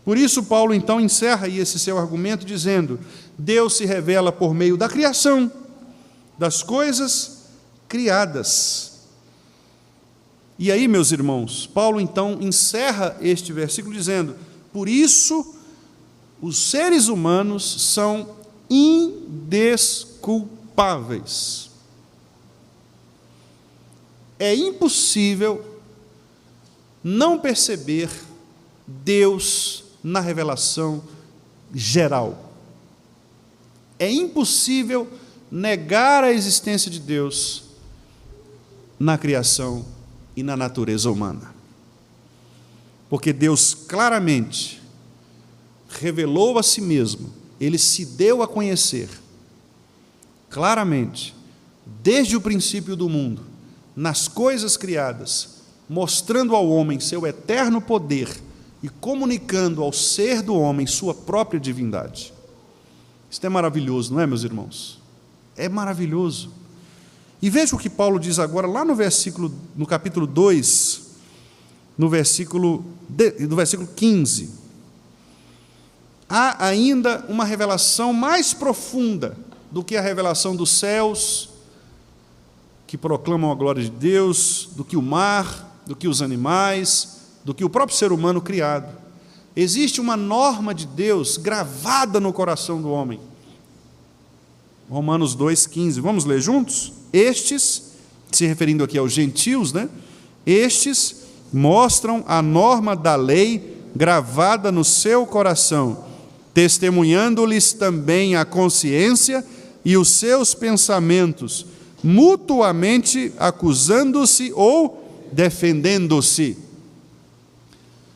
Por isso, Paulo então encerra aí esse seu argumento dizendo: Deus se revela por meio da criação, das coisas criadas. E aí, meus irmãos, Paulo então encerra este versículo dizendo: por isso, os seres humanos são indesculpáveis. É impossível não perceber Deus na revelação geral. É impossível negar a existência de Deus na criação e na natureza humana. Porque Deus claramente revelou a si mesmo, Ele se deu a conhecer, claramente, desde o princípio do mundo, nas coisas criadas, mostrando ao homem seu eterno poder e comunicando ao ser do homem sua própria divindade. Isso é maravilhoso, não é, meus irmãos? É maravilhoso. E veja o que Paulo diz agora, lá no capítulo 2, no versículo 15. Há ainda uma revelação mais profunda do que a revelação dos céus, que proclamam a glória de Deus, do que o mar, do que os animais, do que o próprio ser humano criado. Existe uma norma de Deus gravada no coração do homem. Romanos 2,15. Vamos ler juntos? Estes, se referindo aqui aos gentios, né? Estes mostram a norma da lei gravada no seu coração, testemunhando-lhes também a consciência e os seus pensamentos, mutuamente acusando-se ou defendendo-se.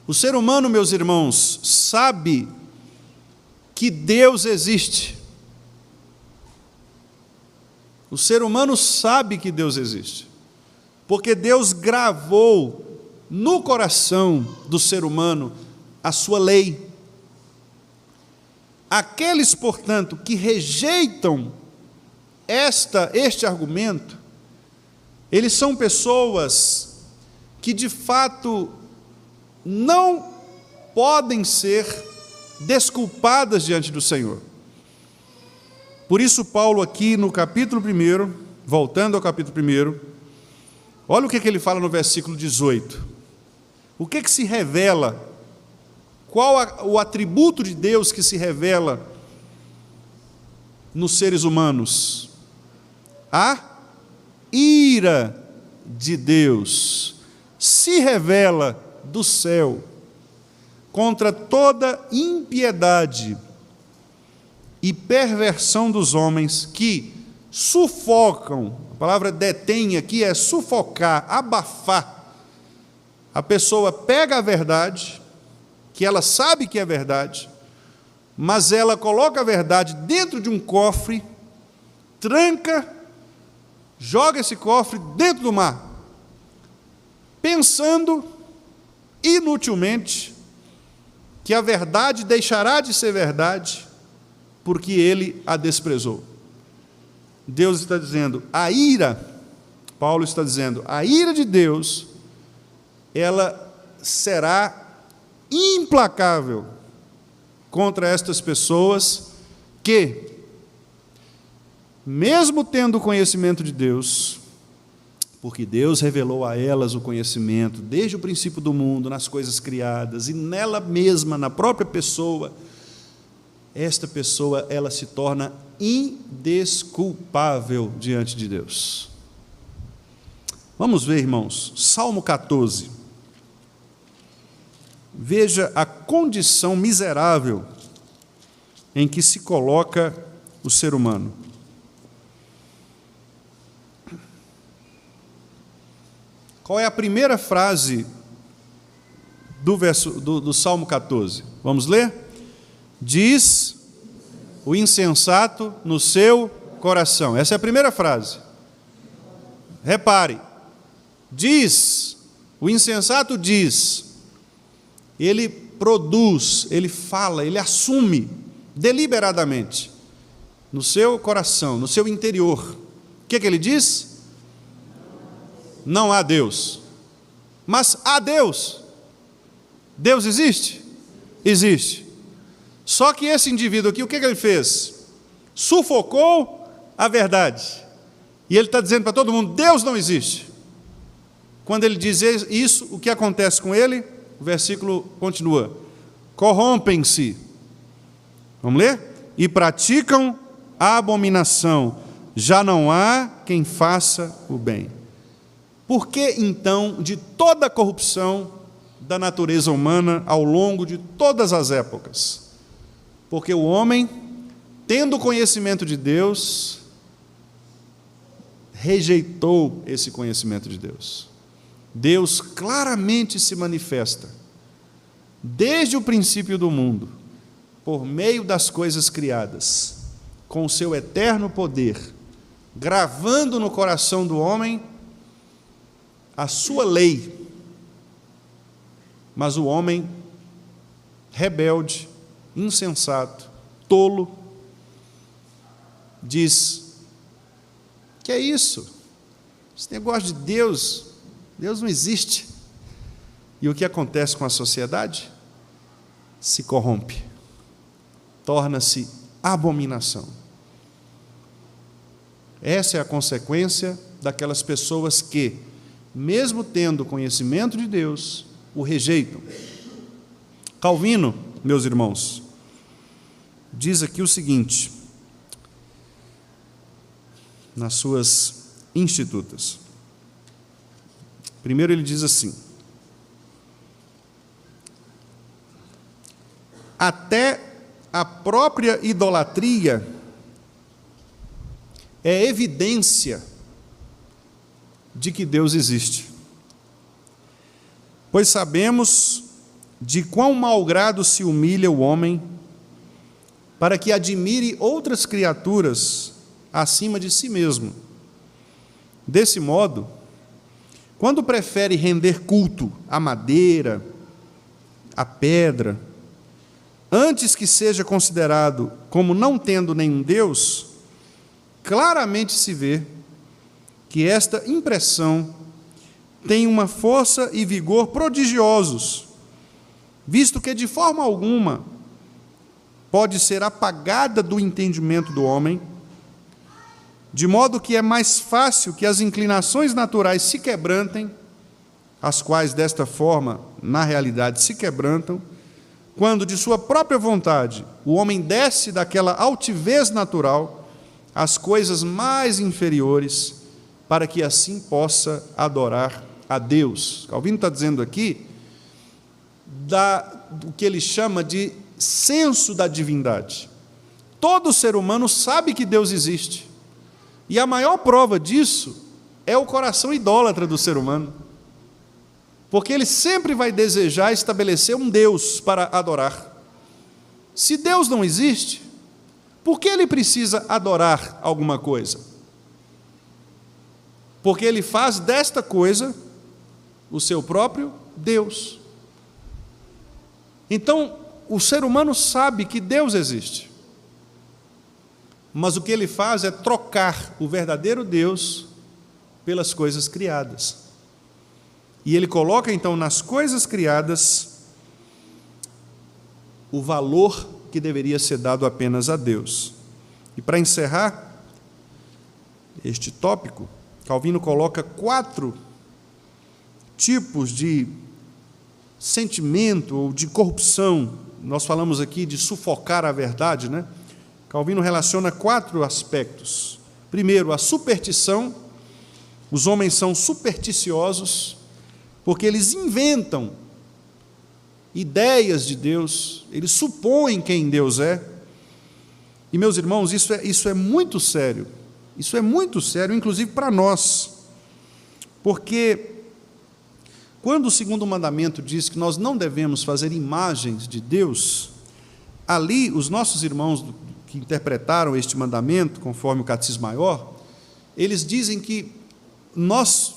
O ser humano, meus irmãos, sabe que Deus existe. O ser humano sabe que Deus existe, porque Deus gravou no coração do ser humano a sua lei. Aqueles, portanto, que rejeitam este argumento, eles são pessoas que, de fato, não podem ser desculpadas diante do Senhor. Por isso, Paulo aqui no capítulo 1, voltando ao capítulo 1, olha o que ele fala no versículo 18. O que se revela? Qual o atributo de Deus que se revela nos seres humanos? A ira de Deus se revela do céu contra toda impiedade e perversão dos homens que sufocam. A palavra detém aqui é sufocar, abafar. A pessoa pega a verdade, que ela sabe que é verdade, mas ela coloca a verdade dentro de um cofre, tranca, joga esse cofre dentro do mar, pensando inutilmente que a verdade deixará de ser verdade porque ele a desprezou. Deus está dizendo, Paulo está dizendo, a ira de Deus, ela será implacável contra estas pessoas que, mesmo tendo o conhecimento de Deus, porque Deus revelou a elas o conhecimento desde o princípio do mundo, nas coisas criadas, e nela mesma, na própria pessoa, esta pessoa, ela se torna indesculpável diante de Deus. Vamos ver, irmãos, Salmo 14. Veja a condição miserável em que se coloca o ser humano. Qual é a primeira frase do Salmo 14? Vamos ler? Diz o insensato no seu coração. Essa é a primeira frase. Repare. Diz, o insensato diz, ele produz, ele fala, ele assume deliberadamente no seu coração, no seu interior. O que ele diz? Não há Deus. Mas há Deus. Deus existe? Existe. Só que esse indivíduo aqui, o que ele fez? Sufocou a verdade. E ele está dizendo para todo mundo, Deus não existe. Quando ele diz isso, o que acontece com ele? O versículo continua. Corrompem-se. Vamos ler? E praticam a abominação. Já não há quem faça o bem. Por que, então, de toda a corrupção da natureza humana ao longo de todas as épocas? Porque o homem, tendo conhecimento de Deus, rejeitou esse conhecimento de Deus. Deus claramente se manifesta, desde o princípio do mundo, por meio das coisas criadas, com o seu eterno poder, gravando no coração do homem a sua lei. Mas o homem rebelde, insensato, tolo, diz, que é isso? Esse negócio de Deus, Deus não existe. E o que acontece com a sociedade? Se corrompe, torna-se abominação. Essa é a consequência daquelas pessoas que, mesmo tendo conhecimento de Deus, o rejeitam. Calvino, meus irmãos, diz aqui o seguinte, nas suas Institutas. Primeiro ele diz assim, até a própria idolatria é evidência de que Deus existe. Pois sabemos de quão mau grado se humilha o homem para que admire outras criaturas acima de si mesmo. Desse modo, quando prefere render culto à madeira, à pedra, antes que seja considerado como não tendo nenhum Deus, claramente se vê que esta impressão tem uma força e vigor prodigiosos, visto que de forma alguma pode ser apagada do entendimento do homem, de modo que é mais fácil que as inclinações naturais se quebrantem, as quais desta forma, na realidade, se quebrantam, quando de sua própria vontade o homem desce daquela altivez natural às coisas mais inferiores, para que assim possa adorar a Deus. Calvino está dizendo aqui do que ele chama de senso da divindade. Todo ser humano sabe que Deus existe. E a maior prova disso é o coração idólatra do ser humano. Porque ele sempre vai desejar estabelecer um Deus para adorar. Se Deus não existe, por que ele precisa adorar alguma coisa? Porque ele faz desta coisa o seu próprio Deus. Então, o ser humano sabe que Deus existe, mas o que ele faz é trocar o verdadeiro Deus pelas coisas criadas. E ele coloca, então, nas coisas criadas o valor que deveria ser dado apenas a Deus. E para encerrar este tópico, Calvino coloca 4 tipos de sentimento ou de corrupção. Nós falamos aqui de sufocar a verdade, né? Calvino relaciona 4 aspectos. Primeiro, a superstição. Os homens são supersticiosos porque eles inventam ideias de Deus, eles supõem quem Deus é. E, meus irmãos, isso é muito sério. Isso é muito sério, inclusive para nós. Porque quando o segundo mandamento diz que nós não devemos fazer imagens de Deus, ali os nossos irmãos que interpretaram este mandamento, conforme o Catecismo Maior, eles dizem que nós,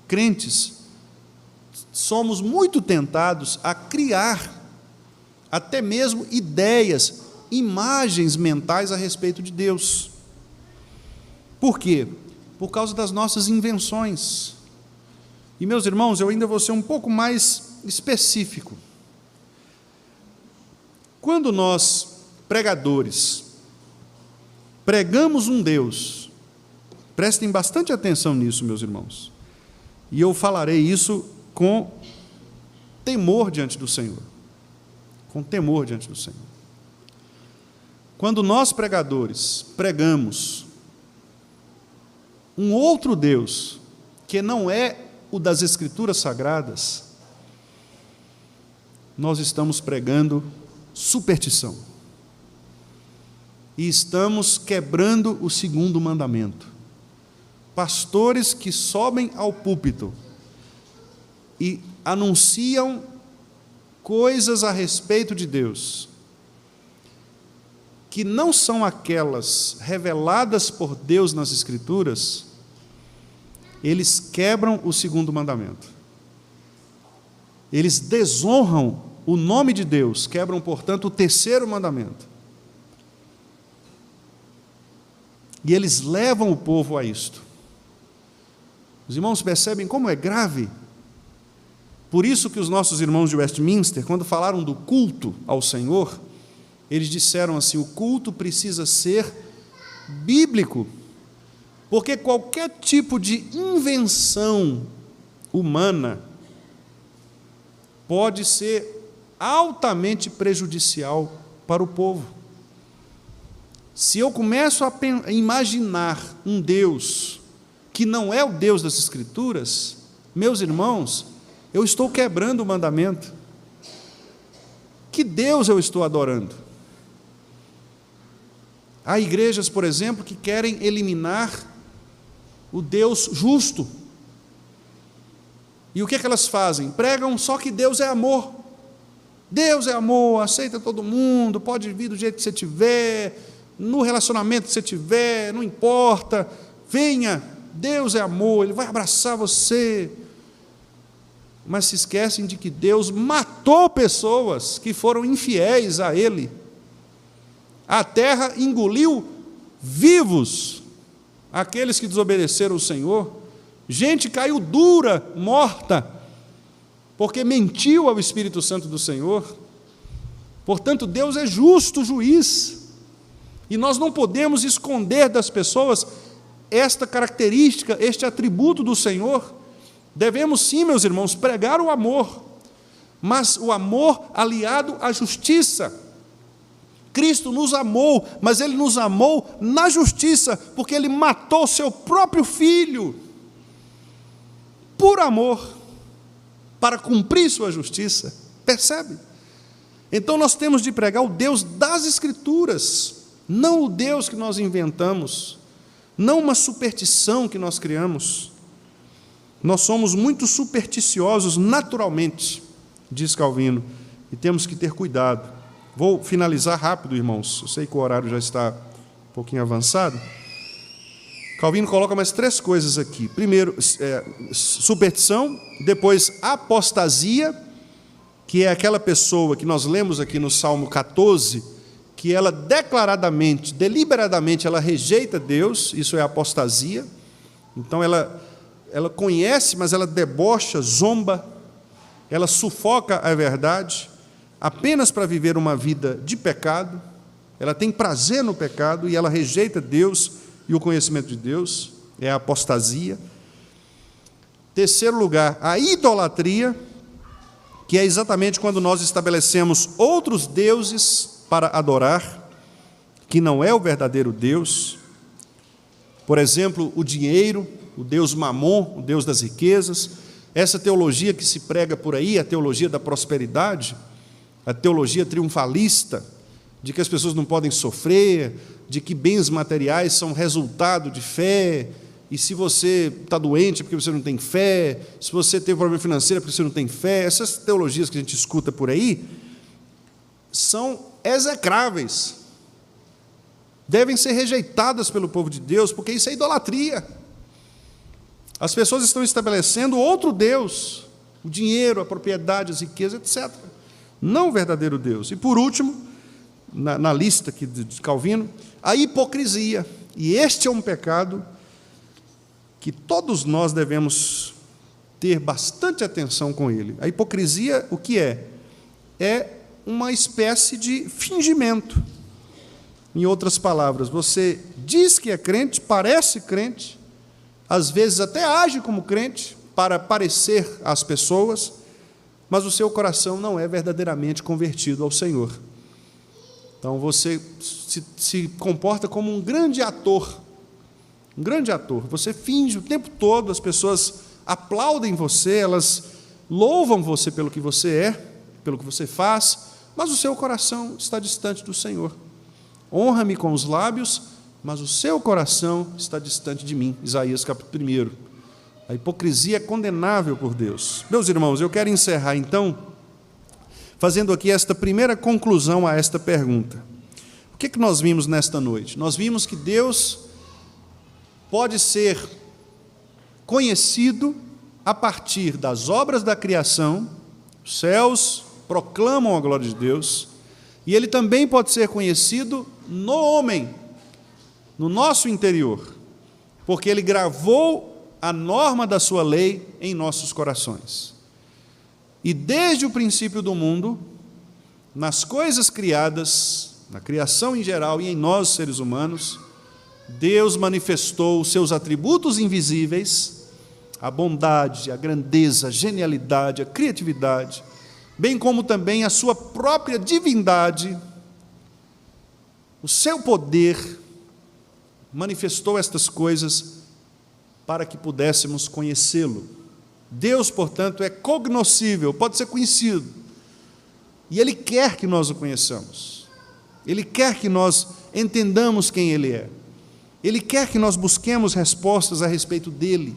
crentes, somos muito tentados a criar até mesmo ideias, imagens mentais a respeito de Deus. Por quê? Por causa das nossas invenções. E, meus irmãos, eu ainda vou ser um pouco mais específico. Quando nós, pregadores, pregamos um Deus, prestem bastante atenção nisso, meus irmãos, e eu falarei isso com temor diante do Senhor. Com temor diante do Senhor. Quando nós, pregadores, pregamos um outro Deus, que não é o das Escrituras Sagradas, nós estamos pregando superstição. E estamos quebrando o segundo mandamento. Pastores que sobem ao púlpito e anunciam coisas a respeito de Deus, que não são aquelas reveladas por Deus nas Escrituras, eles quebram o segundo mandamento. Eles desonram o nome de Deus, quebram, portanto, o terceiro mandamento. E eles levam o povo a isto. Os irmãos percebem como é grave? Por isso que os nossos irmãos de Westminster, quando falaram do culto ao Senhor, eles disseram assim: o culto precisa ser bíblico, porque qualquer tipo de invenção humana pode ser altamente prejudicial para o povo. Se eu começo a imaginar um Deus que não é o Deus das Escrituras, meus irmãos, eu estou quebrando o mandamento. Que Deus eu estou adorando? Há igrejas, por exemplo, que querem eliminar o Deus justo. E o que é que elas fazem? Pregam só que Deus é amor. Deus é amor, aceita todo mundo, pode vir do jeito que você tiver, no relacionamento que você tiver, não importa, venha, Deus é amor, Ele vai abraçar você. Mas se esquecem de que Deus matou pessoas que foram infiéis a Ele. A terra engoliu vivos aqueles que desobedeceram o Senhor. Gente caiu dura, morta, porque mentiu ao Espírito Santo do Senhor. Portanto, Deus é justo juiz, e nós não podemos esconder das pessoas esta característica, este atributo do Senhor. Devemos sim, meus irmãos, pregar o amor, mas o amor aliado à justiça. Cristo nos amou, mas Ele nos amou na justiça, porque Ele matou seu próprio Filho, por amor, para cumprir sua justiça. Percebe? Então nós temos de pregar o Deus das Escrituras, não o Deus que nós inventamos, não uma superstição que nós criamos. Nós somos muito supersticiosos naturalmente, diz Calvino, e temos que ter cuidado Vou finalizar rápido, irmãos. Eu sei que o horário já está um pouquinho avançado. Calvino coloca mais 3 coisas aqui. Primeiro, superstição. Depois, apostasia, que é aquela pessoa que nós lemos aqui no Salmo 14, que ela declaradamente, deliberadamente, ela rejeita Deus. Isso é apostasia. Então, ela conhece, mas ela debocha, zomba, ela sufoca a verdade, apenas para viver uma vida de pecado. Ela tem prazer no pecado e ela rejeita Deus e o conhecimento de Deus, é a apostasia. Terceiro lugar, a idolatria, que é exatamente quando nós estabelecemos outros deuses para adorar, que não é o verdadeiro Deus. Por exemplo, o dinheiro, o Deus Mamon, o Deus das riquezas. Essa teologia que se prega por aí, a teologia da prosperidade, a teologia triunfalista, de que as pessoas não podem sofrer, de que bens materiais são resultado de fé, e se você está doente é porque você não tem fé, se você teve problema financeiro é porque você não tem fé. Essas teologias que a gente escuta por aí são execráveis, devem ser rejeitadas pelo povo de Deus, porque isso é idolatria. As pessoas estão estabelecendo outro Deus, o dinheiro, a propriedade, as riquezas, etc. Não o verdadeiro Deus. E por último, na lista aqui de Calvino, a hipocrisia. E este é um pecado que todos nós devemos ter bastante atenção com ele. A hipocrisia, o que é? É uma espécie de fingimento. Em outras palavras, você diz que é crente, parece crente, às vezes até age como crente para parecer às pessoas, mas o seu coração não é verdadeiramente convertido ao Senhor. Então você se comporta como um grande ator. Um grande ator. Você finge o tempo todo, as pessoas aplaudem você, elas louvam você pelo que você é, pelo que você faz, mas o seu coração está distante do Senhor. Honra-me com os lábios, mas o seu coração está distante de mim. Isaías capítulo 1. A hipocrisia é condenável por Deus. Meus irmãos, eu quero encerrar então, fazendo aqui esta primeira conclusão a esta pergunta. O que nós vimos nesta noite? Nós vimos que Deus pode ser conhecido a partir das obras da criação. Os céus proclamam a glória de Deus, e Ele também pode ser conhecido no homem, no nosso interior, porque Ele gravou a norma da sua lei em nossos corações. E desde o princípio do mundo, nas coisas criadas, na criação em geral e em nós, seres humanos, Deus manifestou os seus atributos invisíveis, a bondade, a grandeza, a genialidade, a criatividade, bem como também a sua própria divindade, o seu poder, manifestou estas coisas para que pudéssemos conhecê-lo. Deus, portanto, é cognoscível, pode ser conhecido, e Ele quer que nós o conheçamos, Ele quer que nós entendamos quem Ele é, Ele quer que nós busquemos respostas a respeito dEle.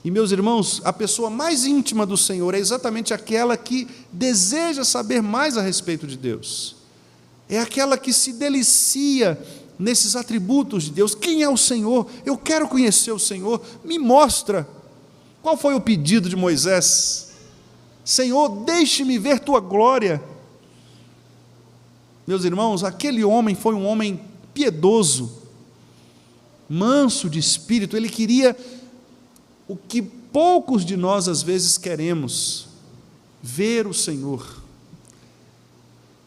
E, meus irmãos, a pessoa mais íntima do Senhor é exatamente aquela que deseja saber mais a respeito de Deus, é aquela que se delicia nesses atributos de Deus. Quem é o Senhor? Eu quero conhecer o Senhor, me mostra. Qual foi o pedido de Moisés? Senhor, deixe-me ver tua glória. Meus irmãos, aquele homem foi um homem piedoso, manso de espírito. Ele queria o que poucos de nós às vezes queremos: ver o Senhor,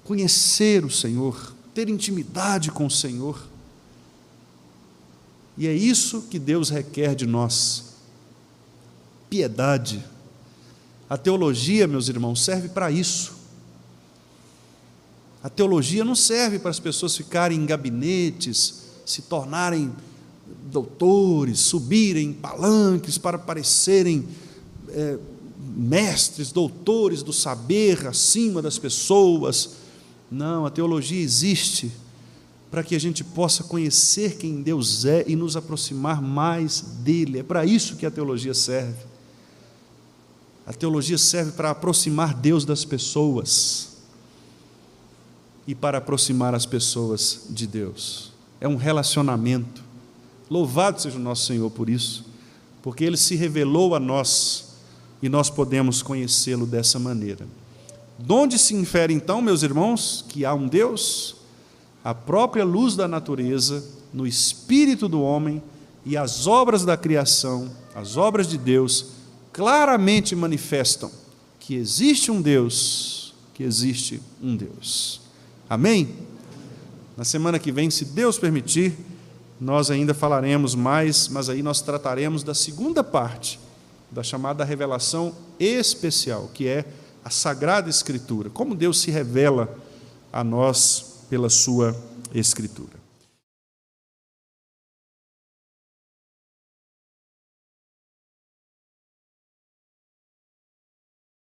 conhecer o Senhor, ter intimidade com o Senhor. E é isso que Deus requer de nós: piedade. A teologia, meus irmãos, serve para isso. A teologia não serve para as pessoas ficarem em gabinetes, se tornarem doutores, subirem em palanques para parecerem mestres, doutores do saber acima das pessoas. Não, a teologia existe para que a gente possa conhecer quem Deus é e nos aproximar mais dEle. É para isso que a teologia serve. A teologia serve para aproximar Deus das pessoas. e para aproximar as pessoas de Deus. É um relacionamento. Louvado seja o nosso Senhor por isso, porque Ele se revelou a nós e nós podemos conhecê-lo dessa maneira. De onde se infere então, meus irmãos, que há um Deus? A própria luz da natureza, no espírito do homem e as obras da criação, as obras de Deus, claramente manifestam que existe um Deus, que existe um Deus. Amém? Na semana que vem, se Deus permitir, nós ainda falaremos mais, mas aí nós trataremos da segunda parte, da chamada revelação especial, que é a Sagrada Escritura, como Deus se revela a nós pela sua Escritura.